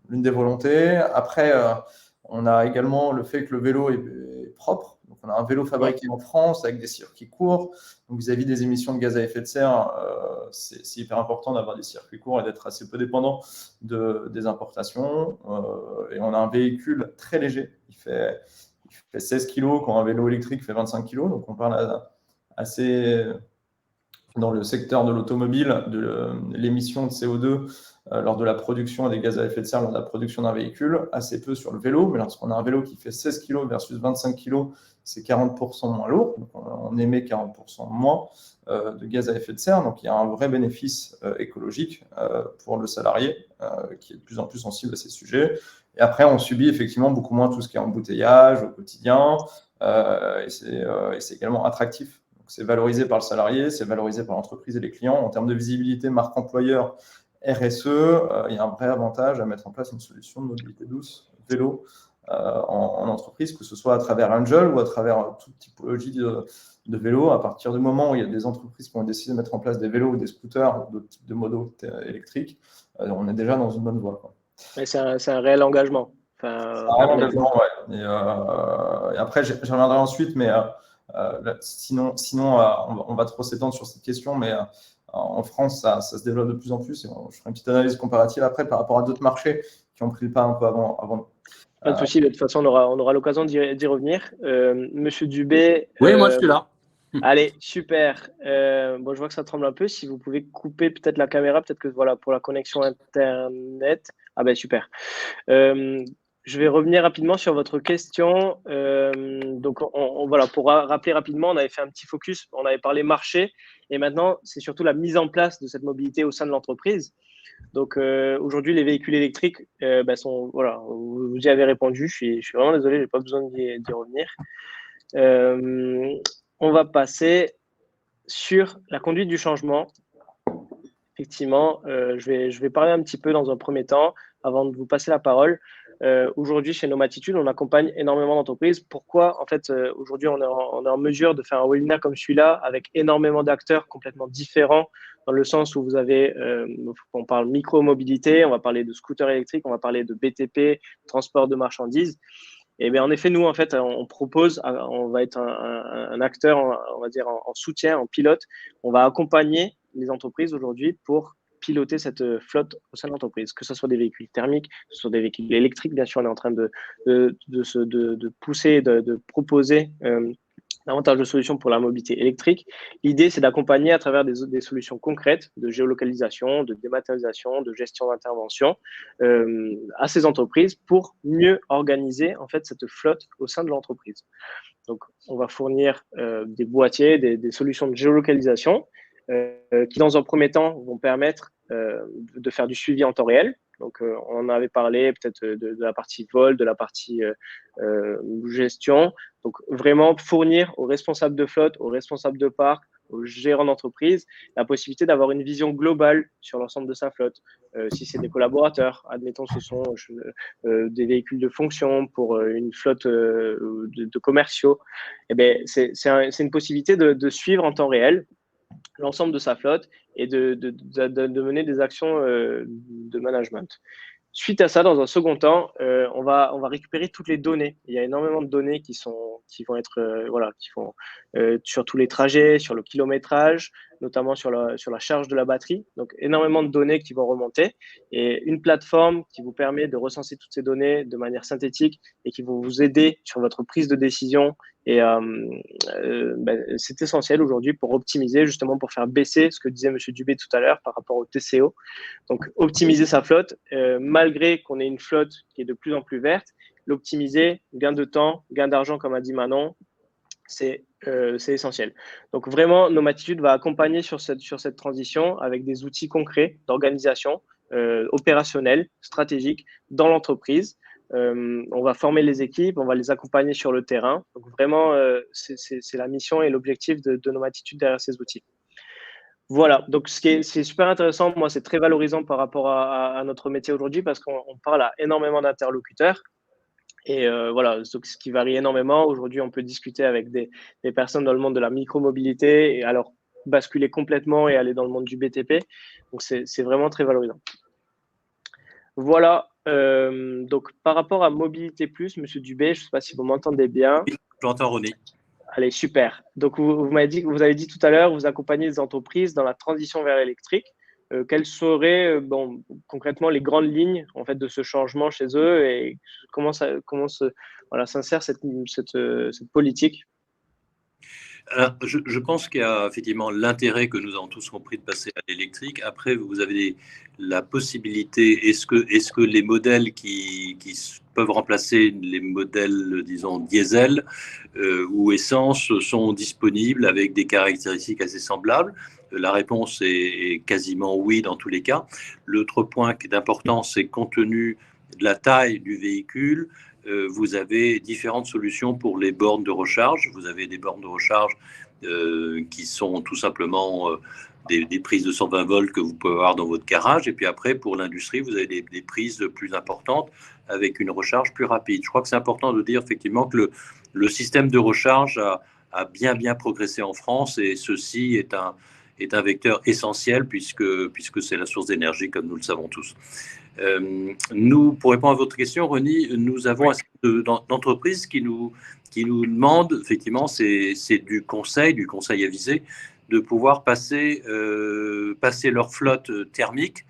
l'une des volontés. Après, on a également le fait que le vélo est propre. Donc, on a un vélo fabriqué en France avec des circuits courts. Donc, vis-à-vis des émissions de gaz à effet de serre, c'est hyper important d'avoir des circuits courts et d'être assez peu dépendant des importations. Et on a un véhicule très léger. Il fait 16 kg quand un vélo électrique fait 25 kg. Donc, on parle assez dans le secteur de l'automobile, de l'émission de CO2 lors de la production des gaz à effet de serre, lors de la production d'un véhicule, assez peu sur le vélo. Mais lorsqu'on a un vélo qui fait 16 kg versus 25 kg, c'est 40% moins lourd. Donc on émet 40% moins de gaz à effet de serre. Donc il y a un vrai bénéfice écologique pour le salarié qui est de plus en plus sensible à ces sujets. Et après, on subit effectivement beaucoup moins tout ce qui est embouteillage au quotidien. Et c'est également attractif. C'est valorisé par le salarié, c'est valorisé par l'entreprise et les clients. En termes de visibilité, marque employeur, RSE, il y a un vrai avantage à mettre en place une solution de mobilité douce, vélo, en entreprise, que ce soit à travers Angel ou à travers toute typologie de vélo. À partir du moment où il y a des entreprises qui ont décidé de mettre en place des vélos ou des scooters ou d'autres types de modos électriques, on est déjà dans une bonne voie. Mais c'est un réel engagement. C'est un réel engagement, ouais. Et après, j'y reviendrai ensuite, mais sinon on va trop s'étendre sur cette question, mais en France, ça se développe de plus en plus. Et je ferai une petite analyse comparative après par rapport à d'autres marchés qui ont pris le pas un peu avant. Pas de souci, de toute façon, on aura l'occasion d'y revenir. Monsieur Dubé. Oui, moi je suis là. Allez, super. Bon, je vois que ça tremble un peu. Si vous pouvez couper peut-être la caméra, peut-être que voilà, pour la connexion Internet. Ah ben super. je vais revenir rapidement sur votre question. Donc, voilà, pour rappeler rapidement, on avait fait un petit focus, on avait parlé marché, et maintenant, c'est surtout la mise en place de cette mobilité au sein de l'entreprise. Donc, aujourd'hui, les véhicules électriques sont, voilà, vous y avez répondu, je suis vraiment désolé, je n'ai pas besoin d'y revenir. On va passer sur la conduite du changement. Effectivement, je vais parler un petit peu dans un premier temps, avant de vous passer la parole. Aujourd'hui, chez Nomatitude, on accompagne énormément d'entreprises. Pourquoi, en fait, aujourd'hui, on est en mesure de faire un webinaire comme celui-là avec énormément d'acteurs complètement différents, dans le sens où vous avez, on parle micro-mobilité, on va parler de scooters électriques, on va parler de BTP, transport de marchandises. Et bien, en effet, nous, en fait, on propose, on va être un acteur, on va dire, en soutien, en pilote. On va accompagner les entreprises aujourd'hui pour piloter cette flotte au sein de l'entreprise, que ce soit des véhicules thermiques, que ce soit des véhicules électriques. Bien sûr, on est en train de pousser, de proposer davantage de solutions pour la mobilité électrique. L'idée, c'est d'accompagner à travers des solutions concrètes de géolocalisation, de dématérialisation, de gestion d'intervention à ces entreprises pour mieux organiser en fait cette flotte au sein de l'entreprise. Donc, on va fournir des boîtiers, des solutions de géolocalisation qui, dans un premier temps, vont permettre de faire du suivi en temps réel. Donc, on en avait parlé peut-être de la partie vol, de la partie gestion. Donc, vraiment fournir aux responsables de flotte, aux responsables de parc, aux gérants d'entreprise, la possibilité d'avoir une vision globale sur l'ensemble de sa flotte. Si c'est des collaborateurs, admettons ce sont des véhicules de fonction pour une flotte de commerciaux, eh bien, c'est une possibilité de suivre en temps réel l'ensemble de sa flotte et de mener des actions de management. Suite à ça, dans un second temps, on va récupérer toutes les données. Il y a énormément de données qui vont être qui font sur tous les trajets, sur le kilométrage, notamment sur la charge de la batterie. Donc énormément de données qui vont remonter et une plateforme qui vous permet de recenser toutes ces données de manière synthétique et qui vont vous aider sur votre prise de décision. Et c'est essentiel aujourd'hui pour optimiser, justement pour faire baisser ce que disait M. Dubé tout à l'heure par rapport au TCO. Donc, optimiser sa flotte, malgré qu'on ait une flotte qui est de plus en plus verte, l'optimiser, gain de temps, gain d'argent, comme a dit Manon, c'est essentiel. Donc, vraiment, Nomatitude va accompagner sur cette transition avec des outils concrets d'organisation opérationnelle, stratégique dans l'entreprise. On va former les équipes, on va les accompagner sur le terrain. Donc, vraiment, c'est la mission et l'objectif de Nomatitude derrière ces outils. Voilà, donc c'est super intéressant, moi c'est très valorisant par rapport à notre métier aujourd'hui parce qu'on parle à énormément d'interlocuteurs et voilà, donc, ce qui varie énormément. Aujourd'hui, on peut discuter avec des personnes dans le monde de la micromobilité et alors basculer complètement et aller dans le monde du BTP. Donc c'est vraiment très valorisant. Voilà, donc par rapport à Mobilité Plus, Monsieur Dubé, je ne sais pas si vous m'entendez bien. Oui, j'entends René. Allez, super. Donc, vous avez dit tout à l'heure, vous accompagnez les entreprises dans la transition vers l'électrique. Quelles seraient concrètement les grandes lignes en fait, de ce changement chez eux et comment s'insère cette politique? Alors, je pense qu'il y a effectivement l'intérêt que nous avons tous compris de passer à l'électrique. Après, vous avez la possibilité, est-ce que les modèles qui peuvent remplacer les modèles, disons, diesel ou essence sont disponibles avec des caractéristiques assez semblables? La réponse est quasiment oui dans tous les cas. L'autre point qui est important, c'est compte tenu de la taille du véhicule, vous avez différentes solutions pour les bornes de recharge. Vous avez des bornes de recharge qui sont tout simplement des prises de 120 volts que vous pouvez avoir dans votre garage. Et puis après, pour l'industrie, vous avez des prises plus importantes avec une recharge plus rapide. Je crois que c'est important de dire effectivement que le système de recharge a bien progressé en France et ceci est un vecteur essentiel puisque c'est la source d'énergie comme nous le savons tous. Nous, pour répondre à votre question, René, nous avons assez d'entreprises qui nous demandent, effectivement, c'est du conseil avisé, de pouvoir passer leur flotte thermique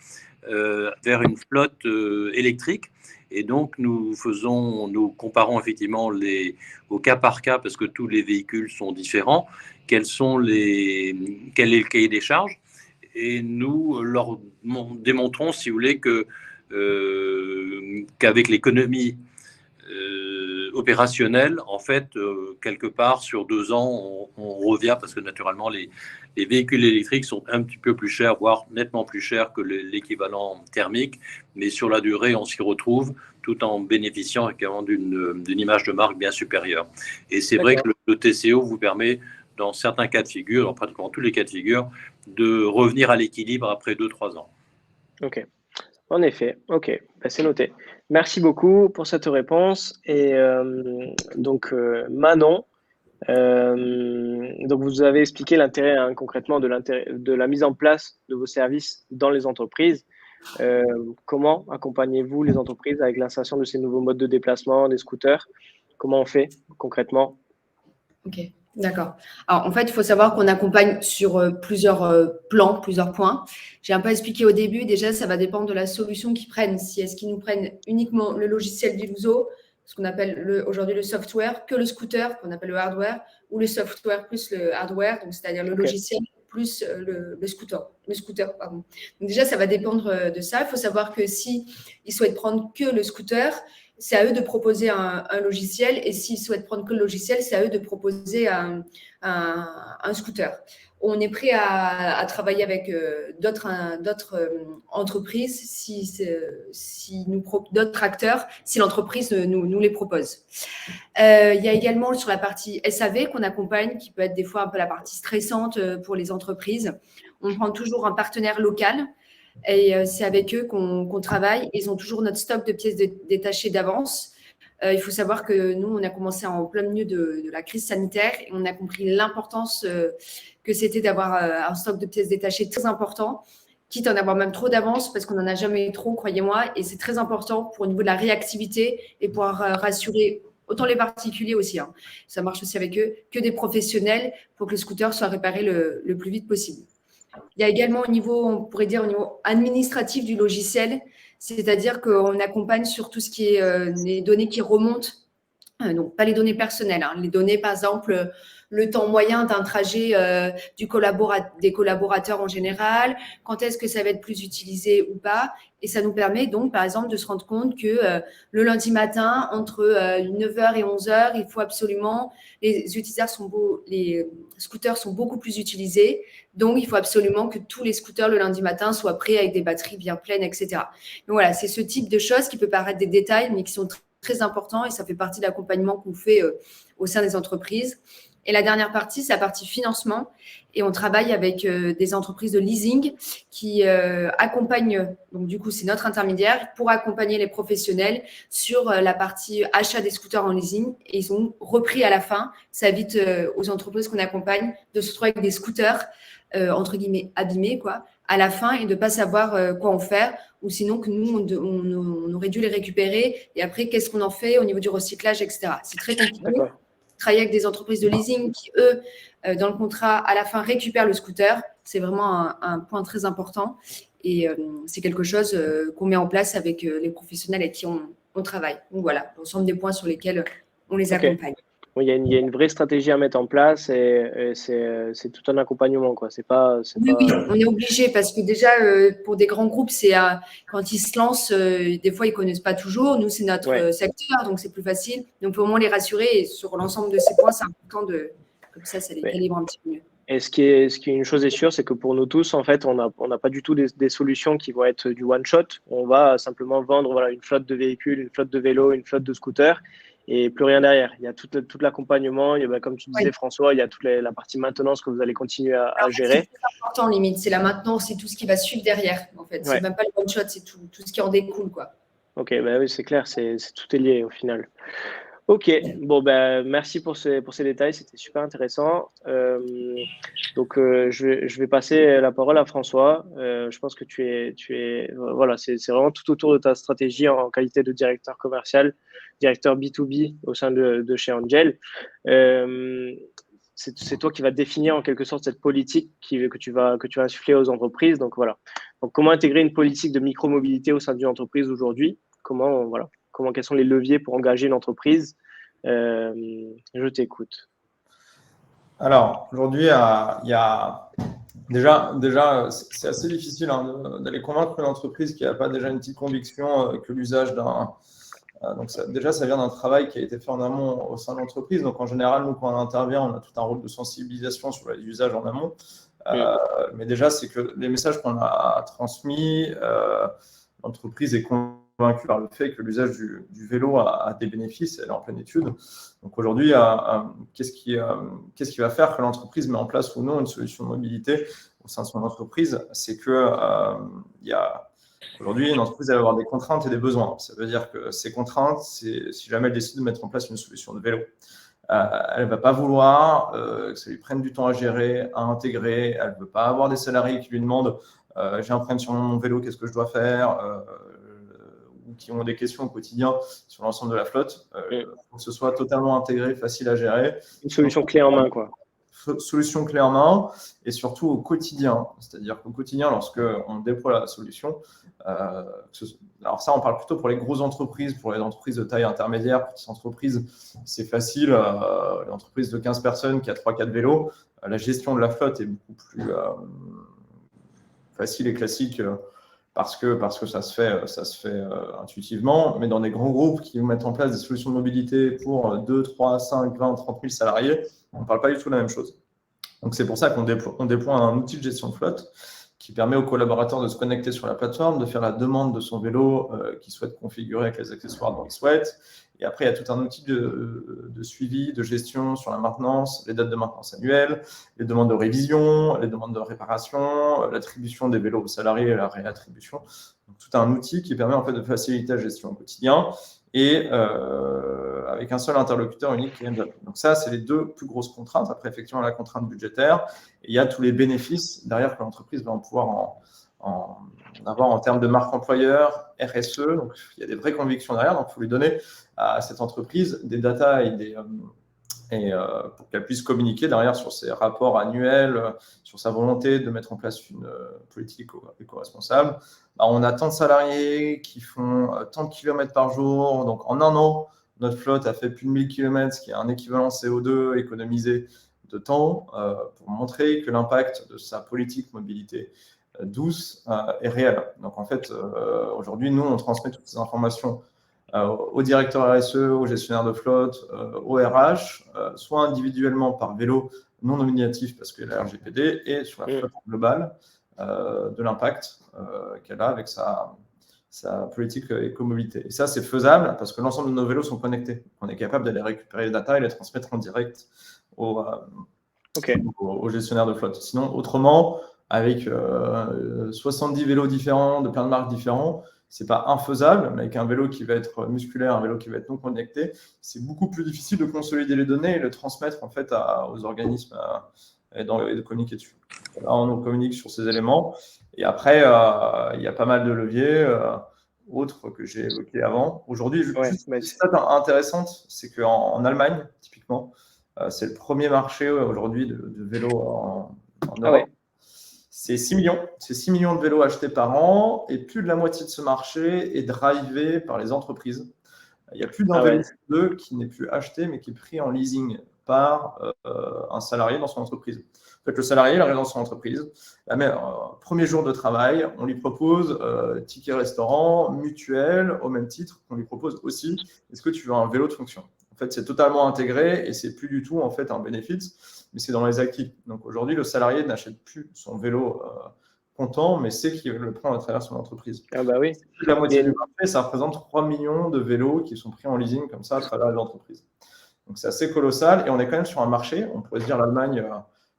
vers une flotte électrique. Et donc, nous comparons effectivement au cas par cas, parce que tous les véhicules sont différents, quel est le cahier des charges. Et nous leur démontrons, si vous voulez, qu'avec l'économie opérationnel, en fait, quelque part sur 2 ans, on revient parce que naturellement, les véhicules électriques sont un petit peu plus chers, voire nettement plus chers que l'équivalent thermique. Mais sur la durée, on s'y retrouve tout en bénéficiant également d'une image de marque bien supérieure. Et c'est vrai que le TCO vous permet, dans certains cas de figure, dans pratiquement tous les cas de figure, de revenir à l'équilibre après 2-3 ans. Ok. En effet, ok, ben, c'est noté. Merci beaucoup pour cette réponse. Et donc, Manon, donc vous avez expliqué l'intérêt concrètement de la mise en place de vos services dans les entreprises. Comment accompagnez-vous les entreprises avec l'installation de ces nouveaux modes de déplacement, des scooters? Comment on fait concrètement? Ok, d'accord. Alors, en fait, il faut savoir qu'on accompagne sur plusieurs plans, plusieurs points. J'ai un peu expliqué au début. Déjà, ça va dépendre de la solution qu'ils prennent. Si est-ce qu'ils nous prennent uniquement le logiciel Viluso, ce qu'on appelle aujourd'hui le software, que le scooter, qu'on appelle le hardware, ou le software plus le hardware, donc c'est-à-dire le logiciel plus le scooter, pardon. Donc déjà, ça va dépendre de ça. Il faut savoir que si ils souhaitent prendre que le scooter, c'est à eux de proposer un logiciel, et s'ils souhaitent prendre que le logiciel, c'est à eux de proposer un scooter. On est prêt à travailler avec d'autres entreprises, d'autres acteurs, si l'entreprise nous les propose. Il y a également sur la partie SAV qu'on accompagne, qui peut être des fois un peu la partie stressante pour les entreprises. On prend toujours un partenaire local. Et c'est avec eux qu'on travaille. Ils ont toujours notre stock de pièces détachées d'avance. Il faut savoir que nous, on a commencé en plein milieu de la crise sanitaire et on a compris l'importance que c'était d'avoir un stock de pièces détachées très important, quitte à en avoir même trop d'avance parce qu'on n'en a jamais trop, croyez-moi. Et c'est très important pour au niveau de la réactivité et pour rassurer autant les particuliers aussi. Hein. Ça marche aussi avec eux que des professionnels pour que le scooter soit réparé le plus vite possible. Il y a également au niveau, on pourrait dire au niveau administratif du logiciel, c'est-à-dire qu'on accompagne sur tout ce qui est les données qui remontent, donc pas les données personnelles, hein, les données par exemple le temps moyen d'un trajet des collaborateurs en général, quand est-ce que ça va être plus utilisé ou pas, et ça nous permet donc par exemple de se rendre compte que le lundi matin entre 9h et 11h, il faut absolument, les scooters sont beaucoup plus utilisés. Donc, il faut absolument que tous les scooters le lundi matin soient prêts avec des batteries bien pleines, etc. Donc, voilà, c'est ce type de choses qui peut paraître des détails, mais qui sont très importants et ça fait partie de l'accompagnement qu'on fait au sein des entreprises. Et la dernière partie, c'est la partie financement. Et on travaille avec des entreprises de leasing qui accompagnent, donc du coup, c'est notre intermédiaire pour accompagner les professionnels sur la partie achat des scooters en leasing. Et ils ont repris à la fin. Ça évite aux entreprises qu'on accompagne de se retrouver avec des scooters entre guillemets abîmés quoi, à la fin et de ne pas savoir quoi en faire, ou sinon que nous, on aurait dû les récupérer et après, qu'est-ce qu'on en fait au niveau du recyclage, etc. C'est très compliqué. Travailler avec des entreprises de leasing qui, eux, dans le contrat, à la fin, récupèrent le scooter. C'est vraiment un point très important et c'est quelque chose qu'on met en place avec les professionnels avec qui on travaille. Donc voilà, l'ensemble des points sur lesquels on les accompagne. Oui, il y a une vraie stratégie à mettre en place et c'est tout un accompagnement, quoi. Oui, on est obligé parce que déjà, pour des grands groupes, quand ils se lancent, des fois, ils ne connaissent pas toujours. Nous, c'est notre secteur, donc c'est plus facile. Donc, il faut au moins les rassurer et sur l'ensemble de ces points, c'est important comme ça les calibre un petit peu mieux. Et ce qui est une chose est sûre, c'est que pour nous tous, en fait, on n'a pas du tout des solutions qui vont être du one shot. On va simplement vendre une flotte de véhicules, une flotte de vélos, une flotte de scooters. Et plus rien derrière. Il y a tout l'accompagnement, comme tu disais François, il y a toute la partie maintenance que vous allez continuer à gérer. C'est important limite, c'est la maintenance, c'est tout ce qui va suivre derrière en fait. C'est même pas le one shot, c'est tout ce qui en découle quoi. Ok, oui, c'est clair, tout est lié au final. Ok, bon merci pour ces détails, c'était super intéressant. Donc je vais passer la parole à François. Je pense que voilà, c'est vraiment tout autour de ta stratégie en qualité de directeur commercial, directeur B2B au sein de chez Angel. C'est toi qui vas définir en quelque sorte cette politique que tu vas insuffler aux entreprises. Donc voilà. Donc comment intégrer une politique de micro-mobilité au sein d'une entreprise aujourd'hui? Quels sont les leviers pour engager une entreprise? Je t'écoute. Alors, aujourd'hui, il y a déjà c'est assez difficile d'aller convaincre une entreprise qui n'a pas déjà une petite conviction que l'usage Donc déjà, ça vient d'un travail qui a été fait en amont au sein de l'entreprise. Donc en général, nous, quand on intervient, on a tout un rôle de sensibilisation sur les usages en amont. Mais déjà, c'est que les messages qu'on a transmis, l'entreprise est convaincue par le fait que l'usage du vélo a des bénéfices, elle est en pleine étude. Donc aujourd'hui, qu'est-ce qui va faire que l'entreprise met en place ou non une solution de mobilité au sein de son entreprise? C'est que aujourd'hui, une entreprise va avoir des contraintes et des besoins. Ça veut dire que ces contraintes, si jamais elle décide de mettre en place une solution de vélo, elle ne va pas vouloir que ça lui prenne du temps à gérer, à intégrer. Elle ne veut pas avoir des salariés qui lui demandent j'ai un problème sur mon vélo, qu'est-ce que je dois faire ou qui ont des questions au quotidien sur l'ensemble de la flotte. Il faut que ce soit totalement intégré, facile à gérer. Une solution clé en main, quoi. Solution clé en main et surtout au quotidien. C'est-à-dire qu'au quotidien, lorsqu'on déploie la solution, alors ça, on parle plutôt pour les grosses entreprises, pour les entreprises de taille intermédiaire, petites entreprises, c'est facile. L'entreprise de 15 personnes qui a 3-4 vélos, la gestion de la flotte est beaucoup plus facile et classique parce que ça se fait intuitivement. Mais dans des grands groupes qui mettent en place des solutions de mobilité pour 2, 3, 5, 20, 30 000 salariés, on ne parle pas du tout de la même chose. Donc, c'est pour ça qu'on déploie un outil de gestion de flotte qui permet aux collaborateurs de se connecter sur la plateforme, de faire la demande de son vélo qu'il souhaite configurer avec les accessoires dont il souhaite. Et après, il y a tout un outil de suivi, de gestion sur la maintenance, les dates de maintenance annuelles, les demandes de révision, les demandes de réparation, l'attribution des vélos aux salariés et la réattribution. Donc, tout un outil qui permet en fait de faciliter la gestion au quotidien et avec un seul interlocuteur unique qui est MJAP. Donc ça, c'est les deux plus grosses contraintes. Après, effectivement, la contrainte budgétaire. Et il y a tous les bénéfices derrière que l'entreprise va pouvoir en avoir en termes de marque employeur, RSE. Donc, il y a des vraies convictions derrière. Donc, il faut lui donner à cette entreprise des data pour qu'elle puisse communiquer derrière sur ses rapports annuels, sur sa volonté de mettre en place une politique éco-responsable. On a tant de salariés qui font tant de kilomètres par jour. Donc, en un an, notre flotte a fait plus de 1000 km, ce qui est un équivalent CO2 économisé de temps, pour montrer que l'impact de sa politique mobilité douce est réel. Donc, en fait, aujourd'hui, nous, on transmet toutes ces informations au directeur RSE, au gestionnaire de flotte, au RH, soit individuellement par vélo non nominatif parce que la RGPD, et sur la flotte globale de l'impact qu'elle a avec sa politique écomobilité. Et ça, c'est faisable parce que l'ensemble de nos vélos sont connectés. On est capable d'aller récupérer les data et les transmettre en direct au gestionnaire de flotte. Sinon, autrement, avec 70 vélos différents, de plein de marques différentes, c'est pas infaisable, mais avec un vélo qui va être musculaire, un vélo qui va être non connecté, c'est beaucoup plus difficile de consolider les données et le transmettre en fait aux organismes et de communiquer dessus. Là, on communique sur ces éléments. Et après, il y a pas mal de leviers autres que j'ai évoqués avant. Aujourd'hui, une stat intéressante, c'est qu'en Allemagne, typiquement, c'est le premier marché aujourd'hui de vélos en Europe. C'est 6 millions. C'est 6 millions de vélos achetés par an et plus de la moitié de ce marché est drivé par les entreprises. Il y a plus d'un vélo deux qui n'est plus acheté mais qui est pris en leasing par un salarié dans son entreprise. En fait, le salarié, il arrive dans son entreprise. Premier jour de travail, on lui propose ticket restaurant, mutuelle, au même titre qu'on lui propose aussi est-ce que tu veux un vélo de fonction? En fait, c'est totalement intégré et c'est plus du tout en fait un bénéfice, mais c'est dans les acquis. Donc aujourd'hui, le salarié n'achète plus son vélo content, mais sait qu'il le prend à travers son entreprise. Ah bah oui. Plus de la moitié du marché, ça représente 3 millions de vélos qui sont pris en leasing comme ça à travers l'entreprise. Donc c'est assez colossal et on est quand même sur un marché. On pourrait se dire l'Allemagne.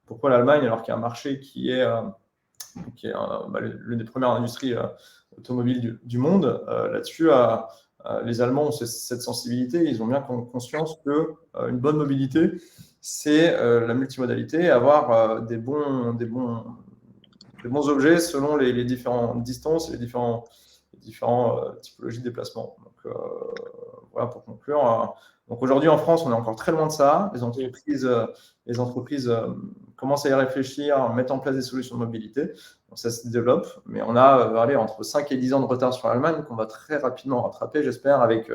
Pourquoi l'Allemagne alors qu'il y a un marché qui est l'une des premières industries automobiles du monde là-dessus. Les Allemands ont cette sensibilité, ils ont bien conscience qu'une bonne mobilité, c'est la multimodalité, avoir des bons objets selon les différentes distances et les différentes typologies de déplacement. Donc, voilà pour conclure. Donc aujourd'hui en France, on est encore très loin de ça. Les entreprises commencent à y réfléchir, mettent en place des solutions de mobilité. Donc ça se développe, mais on a entre 5 et 10 ans de retard sur l'Allemagne qu'on va très rapidement rattraper, j'espère, avec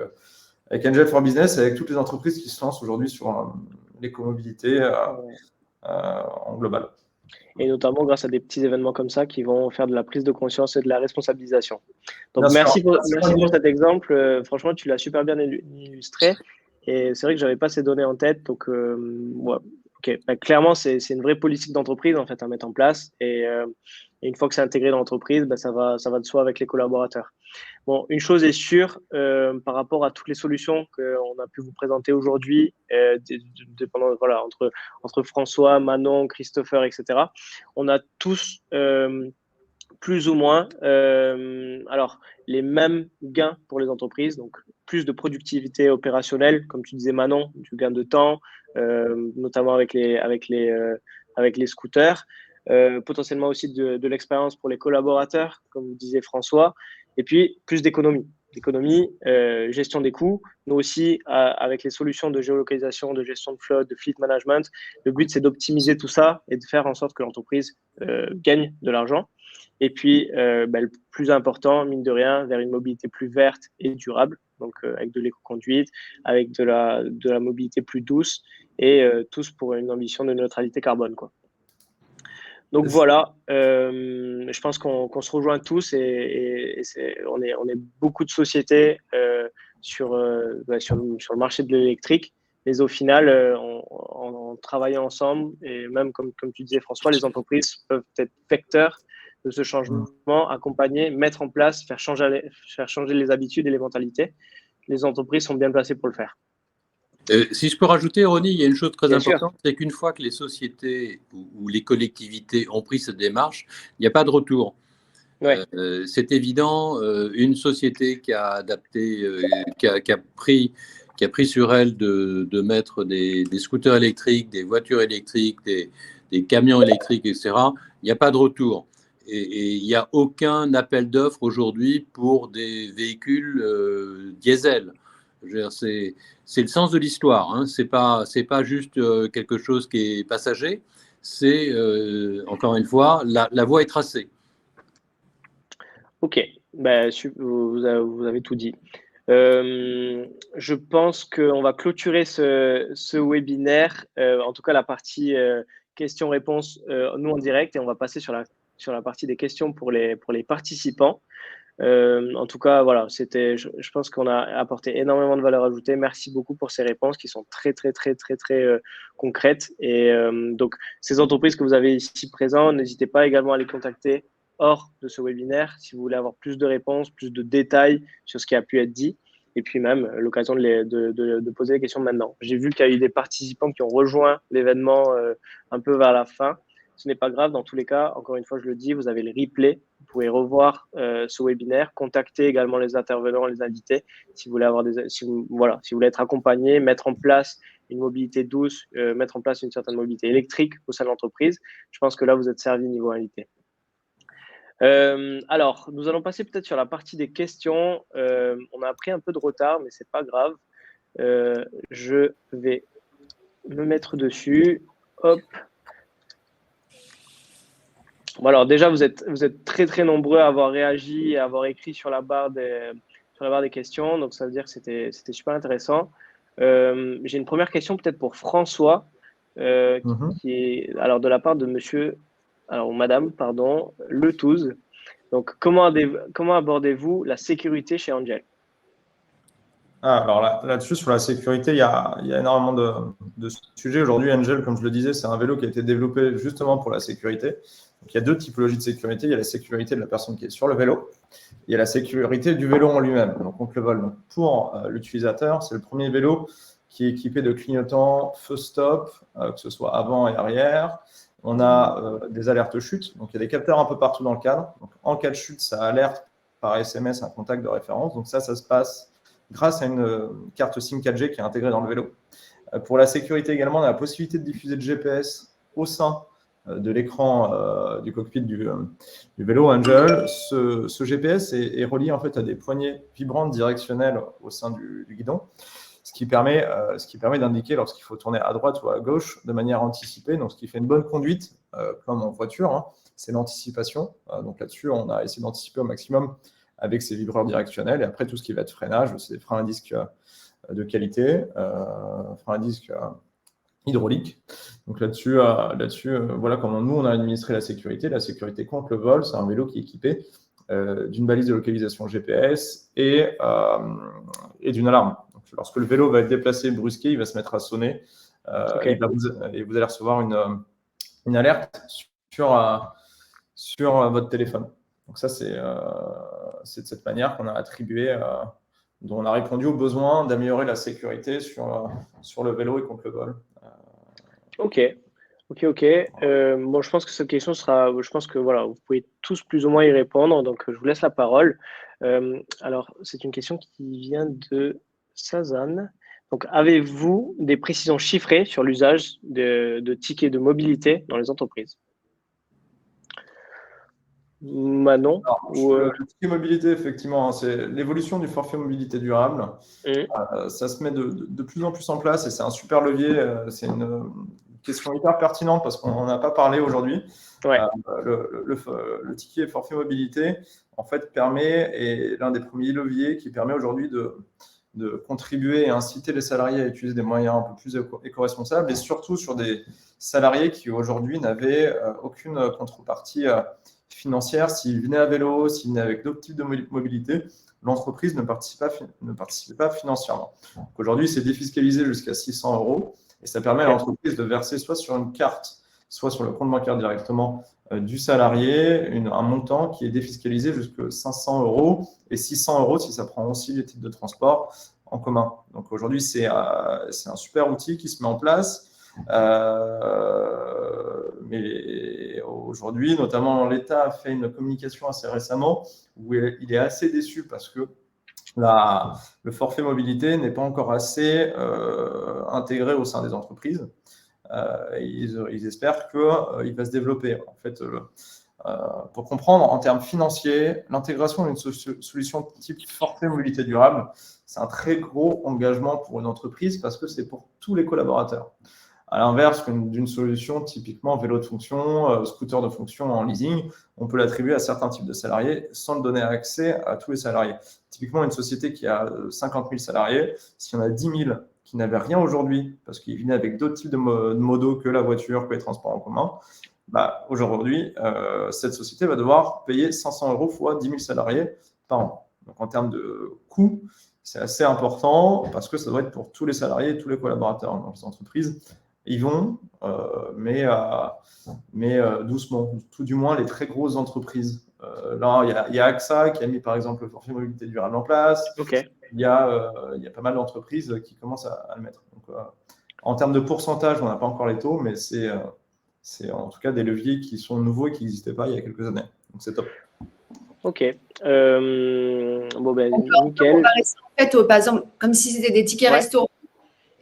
Angel for Business, avec toutes les entreprises qui se lancent aujourd'hui sur l'écomobilité en global. et notamment grâce à des petits événements comme ça qui vont faire de la prise de conscience et de la responsabilisation. Donc, Bien sûr. merci pour cet exemple. Franchement, tu l'as super bien illustré. Et c'est vrai que je n'avais pas ces données en tête. Donc, ouais, ok. Bah, clairement, c'est une vraie politique d'entreprise en fait, à mettre en place. Et une fois que c'est intégré dans l'entreprise, bah, ça va de soi avec les collaborateurs. Bon, une chose est sûre, par rapport à toutes les solutions qu'on a pu vous présenter aujourd'hui, voilà, entre François, Manon, Christopher, etc., on a tous plus ou moins alors, les mêmes gains pour les entreprises, donc plus de productivité opérationnelle, comme tu disais Manon, du gain de temps, notamment avec les scooters, potentiellement aussi de l'expérience pour les collaborateurs, comme vous disiez François, et puis plus d'économie, gestion des coûts. Nous aussi, avec les solutions de géolocalisation, de gestion de flotte, de fleet management, le but c'est d'optimiser tout ça et de faire en sorte que l'entreprise gagne de l'argent. Et puis, le plus important, mine de rien, vers une mobilité plus verte et durable, donc avec de l'éco-conduite, avec de la mobilité plus douce, et tous pour une ambition de neutralité carbone, quoi. Donc voilà, je pense qu'on se rejoint tous, et on est beaucoup de sociétés sur le marché de l'électrique, mais au final, en travaillant ensemble, et même comme tu disais François, les entreprises peuvent être vecteurs de ce changement, accompagner, mettre en place, faire changer les habitudes et les mentalités. Les entreprises sont bien placées pour le faire. Si je peux rajouter, Ronnie, il y a une chose très Bien importante, c'est qu'une fois que les sociétés ou les collectivités ont pris cette démarche, il n'y a pas de retour. Ouais. C'est évident, une société qui a adapté, qui a pris sur elle de mettre des scooters électriques, des voitures électriques, des camions électriques, etc., il n'y a pas de retour. Et il n'y a aucun appel d'offres aujourd'hui pour des véhicules diesel. C'est le sens de l'histoire, hein. C'est pas juste quelque chose qui est passager. C'est encore une fois, la voie est tracée. Ok, ben, vous avez tout dit. Je pense qu'on va clôturer ce webinaire, en tout cas la partie questions-réponses, nous en direct, et on va passer sur la partie des questions pour les participants. En tout cas, voilà, je pense qu'on a apporté énormément de valeur ajoutée. Merci beaucoup pour ces réponses qui sont très, très, très, très, très concrètes. Et donc, ces entreprises que vous avez ici présentes, n'hésitez pas également à les contacter hors de ce webinaire si vous voulez avoir plus de réponses, plus de détails sur ce qui a pu être dit, et puis même l'occasion de poser des questions maintenant. J'ai vu qu'il y a eu des participants qui ont rejoint l'événement un peu vers la fin. Ce n'est pas grave, dans tous les cas, encore une fois, je le dis, vous avez le replay, vous pouvez revoir ce webinaire, contacter également les intervenants, les invités, si vous voulez si vous voulez être accompagné, mettre en place une mobilité douce, mettre en place une certaine mobilité électrique au sein de l'entreprise. Je pense que là, vous êtes servi niveau invité. Alors, nous allons passer peut-être sur la partie des questions. On a pris un peu de retard, mais c'est pas grave. Je vais me mettre dessus. Hop. Bon, alors déjà, vous êtes très très nombreux à avoir réagi et à avoir écrit sur la barre des questions. Donc ça veut dire que c'était super intéressant. J'ai une première question peut-être pour François, qui est alors de la part de Madame, Letouze. Donc, comment abordez-vous la sécurité chez Angel? Alors là-dessus, sur la sécurité, il y a énormément de sujets. Aujourd'hui, Angel, comme je le disais, c'est un vélo qui a été développé justement pour la sécurité. Donc, il y a deux typologies de sécurité. Il y a la sécurité de la personne qui est sur le vélo. Il y a la sécurité du vélo en lui-même, donc contre le vol. Donc, pour l'utilisateur, c'est le premier vélo qui est équipé de clignotants feu stop, que ce soit avant et arrière. On a des alertes chute. Donc, il y a des capteurs un peu partout dans le cadre. Donc, en cas de chute, ça alerte par SMS un contact de référence. Donc, ça se passe grâce à une carte SIM 4G qui est intégrée dans le vélo. Pour la sécurité également, on a la possibilité de diffuser le GPS au sein de l'écran du cockpit du vélo Angel. Ce GPS est relié en fait à des poignées vibrantes directionnelles au sein du guidon, ce qui permet d'indiquer lorsqu'il faut tourner à droite ou à gauche de manière anticipée. Donc, ce qui fait une bonne conduite, comme en voiture, hein, c'est l'anticipation. Donc là-dessus, on a essayé d'anticiper au maximum avec ces vibreurs directionnels. Et après, tout ce qui va être freinage, c'est des freins à disque de qualité, freins à disque hydraulique. Donc là-dessus, voilà comment nous, on a administré la sécurité. La sécurité contre le vol, c'est un vélo qui est équipé d'une balise de localisation GPS et d'une alarme. Donc, lorsque le vélo va être déplacé, brusqué, il va se mettre à sonner et vous allez recevoir une alerte sur votre téléphone. Donc ça, c'est de cette manière qu'on a attribué, dont on a répondu au besoin d'améliorer la sécurité sur le vélo et contre le vol. Ok. Bon, je pense que cette question je pense que voilà, vous pouvez tous plus ou moins y répondre, donc je vous laisse la parole. Alors, c'est une question qui vient de Sazan. Donc, avez-vous des précisions chiffrées sur l'usage de tickets de mobilité dans les entreprises? Manon? Le ticket mobilité, effectivement, c'est l'évolution du forfait mobilité durable. Ça se met de plus en plus en place et c'est un super levier. C'est une question hyper pertinente parce qu'on n'en a pas parlé aujourd'hui. Ouais. Le ticket forfait mobilité, en fait, est l'un des premiers leviers qui permet aujourd'hui de contribuer et inciter les salariés à utiliser des moyens un peu plus éco-responsables et surtout sur des salariés qui aujourd'hui n'avaient aucune contrepartie financière. S'ils venaient à vélo, s'ils venaient avec d'autres types de mobilité, l'entreprise ne participait pas financièrement. Aujourd'hui, c'est défiscalisé jusqu'à 600 € et ça permet à l'entreprise de verser soit sur une carte, soit sur le compte bancaire directement du salarié, un montant qui est défiscalisé jusqu'à 500 € et 600 € si ça prend aussi les titres de transport en commun. Donc aujourd'hui, c'est un super outil qui se met en place. Mais aujourd'hui, notamment l'État a fait une communication assez récemment où il est assez déçu parce que le forfait mobilité n'est pas encore assez intégré au sein des entreprises. Ils espèrent qu'il va se développer. En fait, pour comprendre, en termes financiers, l'intégration d'une solution type forfait mobilité durable, c'est un très gros engagement pour une entreprise parce que c'est pour tous les collaborateurs. À l'inverse d'une solution typiquement vélo de fonction, scooter de fonction en leasing, on peut l'attribuer à certains types de salariés sans le donner accès à tous les salariés. Typiquement, une société qui a 50 000 salariés, s'il y en a 10 000 qui n'avaient rien aujourd'hui parce qu'ils venaient avec d'autres types de modos que la voiture, que les transports en commun, aujourd'hui, cette société va devoir payer 500 € fois 10 000 salariés par an. Donc, en termes de coût, c'est assez important parce que ça doit être pour tous les salariés et tous les collaborateurs dans les entreprises. Ils vont, mais doucement, tout du moins les très grosses entreprises. Là, il y a AXA qui a mis par exemple le forfait mobilité durable en place. Il y a pas mal d'entreprises qui commencent à le mettre. Donc, en termes de pourcentage, on n'a pas encore les taux, mais c'est en tout cas des leviers qui sont nouveaux et qui n'existaient pas il y a quelques années. Donc, c'est top. Ok. Nickel. En fait, par exemple, comme si c'était des tickets restaurants.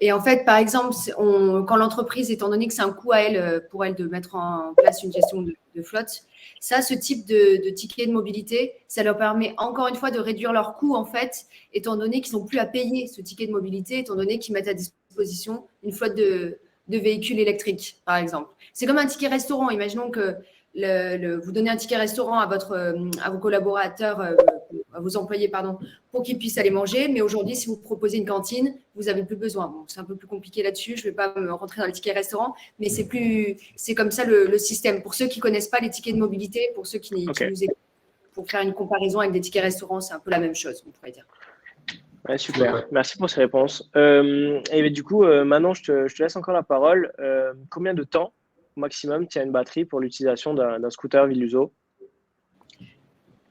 Et en fait, par exemple, quand l'entreprise, étant donné que c'est un coût à elle, pour elle de mettre en place une gestion de flotte, ce type de ticket de mobilité, ça leur permet encore une fois de réduire leurs coûts, en fait, étant donné qu'ils n'ont plus à payer ce ticket de mobilité, étant donné qu'ils mettent à disposition une flotte de véhicules électriques, par exemple. C'est comme un ticket restaurant. Imaginons que vous donnez un ticket restaurant à vos collaborateurs, à vos employés, pardon, pour qu'ils puissent aller manger. Mais aujourd'hui, si vous proposez une cantine, vous n'avez plus besoin. Bon, c'est un peu plus compliqué là-dessus. Je ne vais pas me rentrer dans les tickets restaurants, mais c'est comme ça le système. Pour ceux qui ne connaissent pas les tickets de mobilité, pour ceux qui nous écoutent, pour faire une comparaison avec des tickets restaurants, c'est un peu la même chose, on pourrait dire. Ouais, super. Merci pour ces réponses. Et du coup, Manon, je te laisse encore la parole. Combien de temps maximum tient une batterie pour l'utilisation d'un scooter Viluso?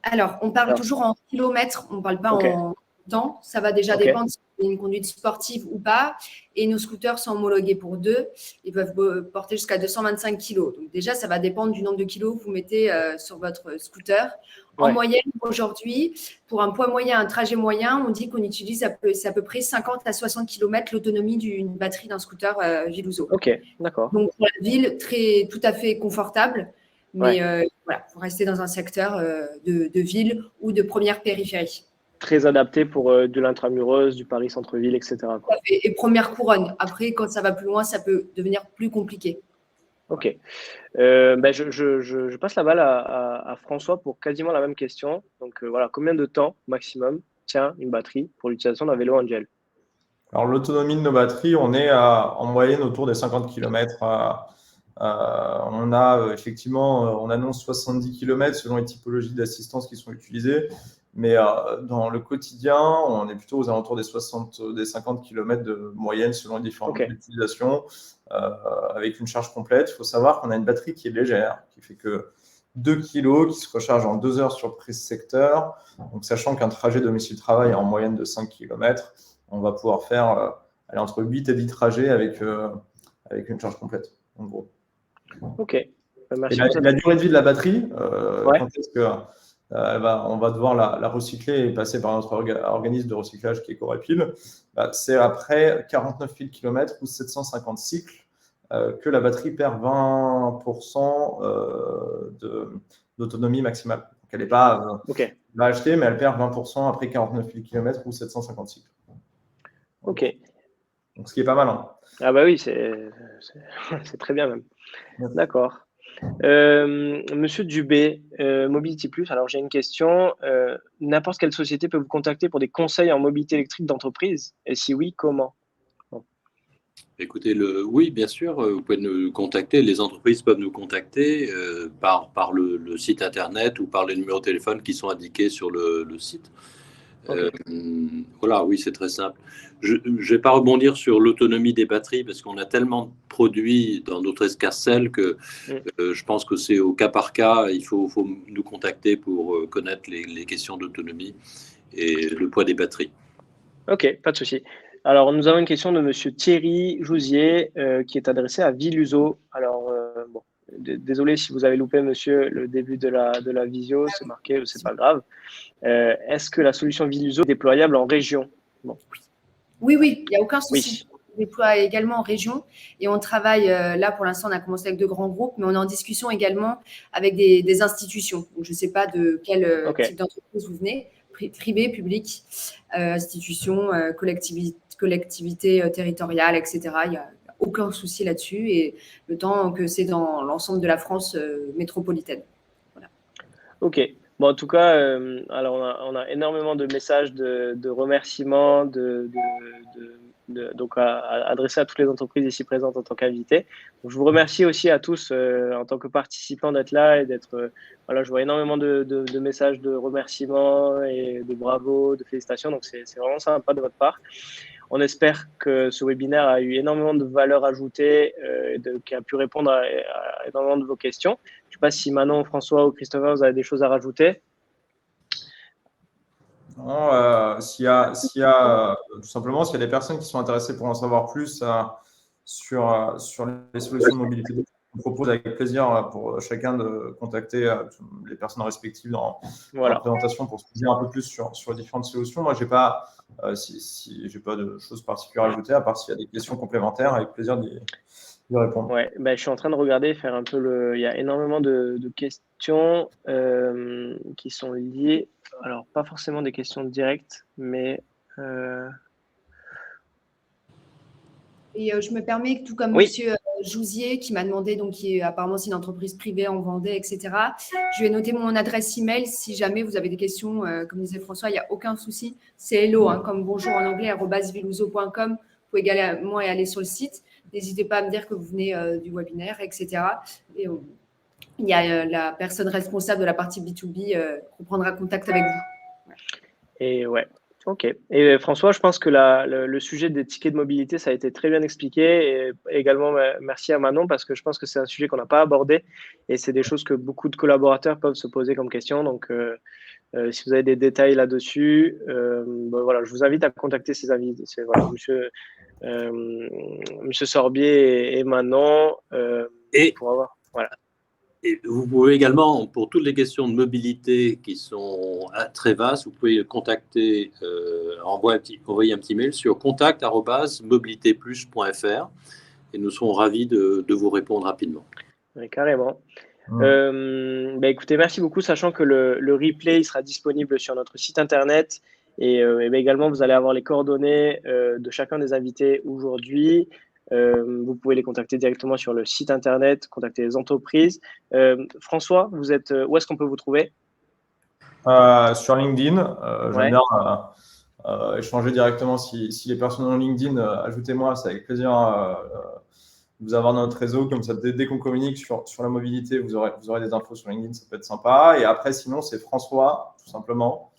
Alors, on parle toujours en kilomètres, on ne parle pas en temps. Ça va déjà dépendre si c'est une conduite sportive ou pas. Et nos scooters sont homologués pour 2. Ils peuvent porter jusqu'à 225 kg. Donc déjà, ça va dépendre du nombre de kilos que vous mettez sur votre scooter. En moyenne, aujourd'hui, pour un poids moyen, un trajet moyen, on dit qu'on utilise à peu près 50 à 60 km l'autonomie d'une batterie d'un scooter Viluso. Ok, d'accord. Donc, pour la ville, tout à fait confortable. Mais voilà, il faut rester dans un secteur de ville ou de première périphérie. Très adapté pour de l'intramuros, du Paris centre-ville, etc. Et première couronne. Après, quand ça va plus loin, ça peut devenir plus compliqué. Ok. Je passe la balle à François pour quasiment la même question. Donc voilà, combien de temps maximum tient une batterie pour l'utilisation d'un vélo Angel? Alors, l'autonomie de nos batteries, on est en moyenne autour des 50 km. On a effectivement, on annonce 70 km selon les typologies d'assistance qui sont utilisées. Mais dans le quotidien, on est plutôt aux alentours des 50 km de moyenne selon les différentes utilisations, avec une charge complète. Il faut savoir qu'on a une batterie qui est légère, qui fait que 2 kg, qui se recharge en 2 heures sur prise secteur. Donc, sachant qu'un trajet domicile-travail est en moyenne de 5 km, on va pouvoir faire entre 8 et 10 trajets avec une charge complète, en gros. Ok. Merci. Et la durée de vie de la batterie, quand est-ce que on va devoir la recycler et passer par notre organisme de recyclage qui est Corepil, c'est après 49 000 km ou 750 cycles que la batterie perd 20% d'autonomie maximale. Donc, elle n'est pas achetée, mais elle perd 20% après 49 000 km ou 750 cycles. Ok. Donc, ce qui est pas mal. Hein. Ah bah oui, c'est très bien même. Merci. D'accord. Monsieur Dubé, Mobility Plus, alors j'ai une question. N'importe quelle société peut vous contacter pour des conseils en mobilité électrique d'entreprise? Et si oui, comment? Écoutez, oui, bien sûr, vous pouvez nous contacter. Les entreprises peuvent nous contacter par le site internet ou par les numéros de téléphone qui sont indiqués sur le site. Voilà, oui, c'est très simple. Je ne vais pas rebondir sur l'autonomie des batteries parce qu'on a tellement de produits dans notre escarcelle que je pense que c'est au cas par cas. Il faut nous contacter pour connaître les questions d'autonomie et le poids des batteries. Ok, pas de souci. Alors, nous avons une question de monsieur Thierry Jouzier qui est adressée à Viluso. Alors, bon, désolé si vous avez loupé, monsieur, le début de la visio, c'est marqué, c'est pas grave. Est-ce que la solution Viluso est déployable en région? Oui, il n'y a aucun souci. On déploie également en région et on travaille, là pour l'instant on a commencé avec de grands groupes, mais on est en discussion également avec des institutions. Donc, je ne sais pas de quel type d'entreprise vous venez, privé, public, institutions, collectivités territoriales, etc. Il n'y a aucun souci là-dessus et le temps que c'est dans l'ensemble de la France métropolitaine. Voilà. Ok. Bon, en tout cas, alors on a énormément de messages de remerciements, donc adressés à toutes les entreprises ici présentes en tant qu'invités. Je vous remercie aussi à tous en tant que participants d'être là et d'être. Voilà, je vois énormément de messages de remerciements et de bravo, de félicitations. Donc c'est vraiment sympa de votre part. On espère que ce webinaire a eu énormément de valeur ajoutée et qui a pu répondre à énormément de vos questions. Je ne sais pas si Manon, François ou Christopher, vous avez des choses à rajouter. Non, s'il y a tout simplement, s'il y a des personnes qui sont intéressées pour en savoir plus sur les solutions de mobilité, je vous propose avec plaisir pour chacun de contacter les personnes respectives dans la présentation pour se dire un peu plus sur les différentes solutions. Moi, j'ai pas de choses particulières à ajouter, à part s'il y a des questions complémentaires, avec plaisir d'y répondre. Ouais, je suis en train de regarder, faire un peu il y a énormément de questions qui sont liées. Alors, pas forcément des questions directes, mais. Et je me permets, tout comme monsieur Jouzier, qui m'a demandé, donc qui apparemment c'est une entreprise privée en Vendée, etc. Je vais noter mon adresse email si jamais vous avez des questions. Comme disait François, il n'y a aucun souci. C'est hello, comme bonjour en anglais, @viluso.com. Vous pouvez également aller sur le site. N'hésitez pas à me dire que vous venez du webinaire, etc. Et il y a la personne responsable de la partie B2B qui prendra contact avec vous. Et ouais. Ok. Et François, je pense que le sujet des tickets de mobilité, ça a été très bien expliqué. Et également, merci à Manon, parce que je pense que c'est un sujet qu'on n'a pas abordé. Et c'est des choses que beaucoup de collaborateurs peuvent se poser comme question. Donc, si vous avez des détails là-dessus, voilà, je vous invite à contacter ces invités. C'est monsieur Sorbier et Manon pour avoir. Voilà. Et vous pouvez également, pour toutes les questions de mobilité qui sont très vastes, vous pouvez contacter, envoyer un petit mail sur contact@mobilitéplus.fr et nous serons ravis de vous répondre rapidement. Oui, carrément. Écoutez, merci beaucoup, sachant que le replay sera disponible sur notre site internet et également vous allez avoir les coordonnées de chacun des invités aujourd'hui. Vous pouvez les contacter directement sur le site internet, contacter les entreprises. François, où est-ce qu'on peut vous trouver? Sur LinkedIn. J'aime bien échanger directement. Si les personnes ont LinkedIn, ajoutez-moi, c'est avec plaisir de vous avoir dans notre réseau. Comme ça, dès qu'on communique sur la mobilité, vous aurez des infos sur LinkedIn, ça peut être sympa. Et après, sinon, c'est François, tout simplement,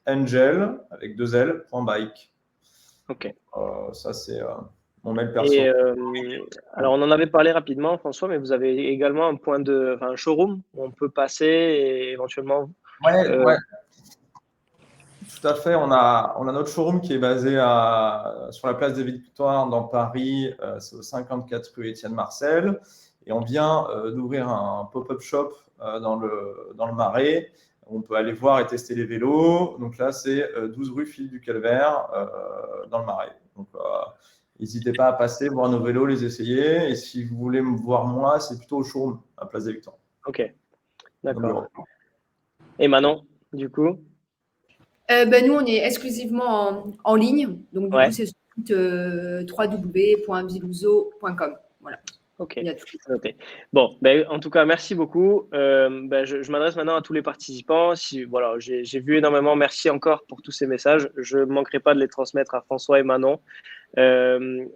@angel, avec 2 L, .bike. Ok. Ça, c'est mon mail perso. Et alors, on en avait parlé rapidement, François, mais vous avez également un showroom où on peut passer et éventuellement. Ouais. Tout à fait. On a notre showroom qui est basé sur la place des Victoires dans Paris. C'est au 54 rue Étienne Marcel. Et on vient d'ouvrir un pop-up shop dans le Marais. On peut aller voir et tester les vélos. Donc là, c'est 12 rue Philippe du Calvaire dans le Marais. Donc, n'hésitez pas à passer, voir nos vélos, les essayer. Et si vous voulez me voir moi, c'est plutôt au showroom à Place des Victoires. Ok, d'accord. Et Manon, du coup? Nous, on est exclusivement en ligne. Donc, du coup, c'est sur le site www.vilouzo.com. Voilà. Ok, c'est noté. Bon, en tout cas, merci beaucoup. Je m'adresse maintenant à tous les participants. Voilà, j'ai vu énormément. Merci encore pour tous ces messages. Je ne manquerai pas de les transmettre à François et Manon.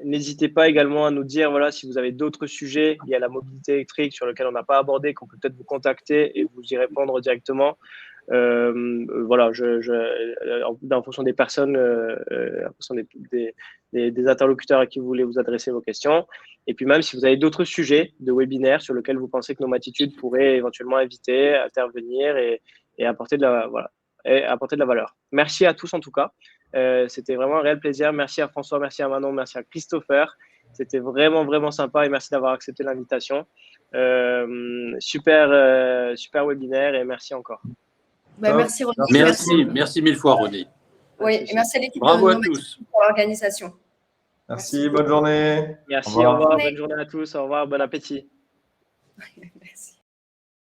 N'hésitez pas également à nous dire si vous avez d'autres sujets liés à la mobilité électrique sur lesquels on n'a pas abordé, qu'on peut peut-être vous contacter et vous y répondre directement. Voilà, en fonction des personnes, en fonction des interlocuteurs à qui vous voulez vous adresser vos questions. Et puis même si vous avez d'autres sujets de webinaires sur lesquels vous pensez que Nomatitude pourrait éventuellement inviter, intervenir et apporter de la valeur. Merci à tous en tout cas. C'était vraiment un réel plaisir. Merci à François, merci à Manon, merci à Christopher. C'était vraiment, vraiment sympa et merci d'avoir accepté l'invitation. Super webinaire et merci encore. Merci René. Merci mille fois René. Oui, et merci à l'équipe Bravo à tous pour l'organisation. Merci, bonne journée. Merci, au revoir, bonne journée à tous, au revoir, bon appétit. Merci.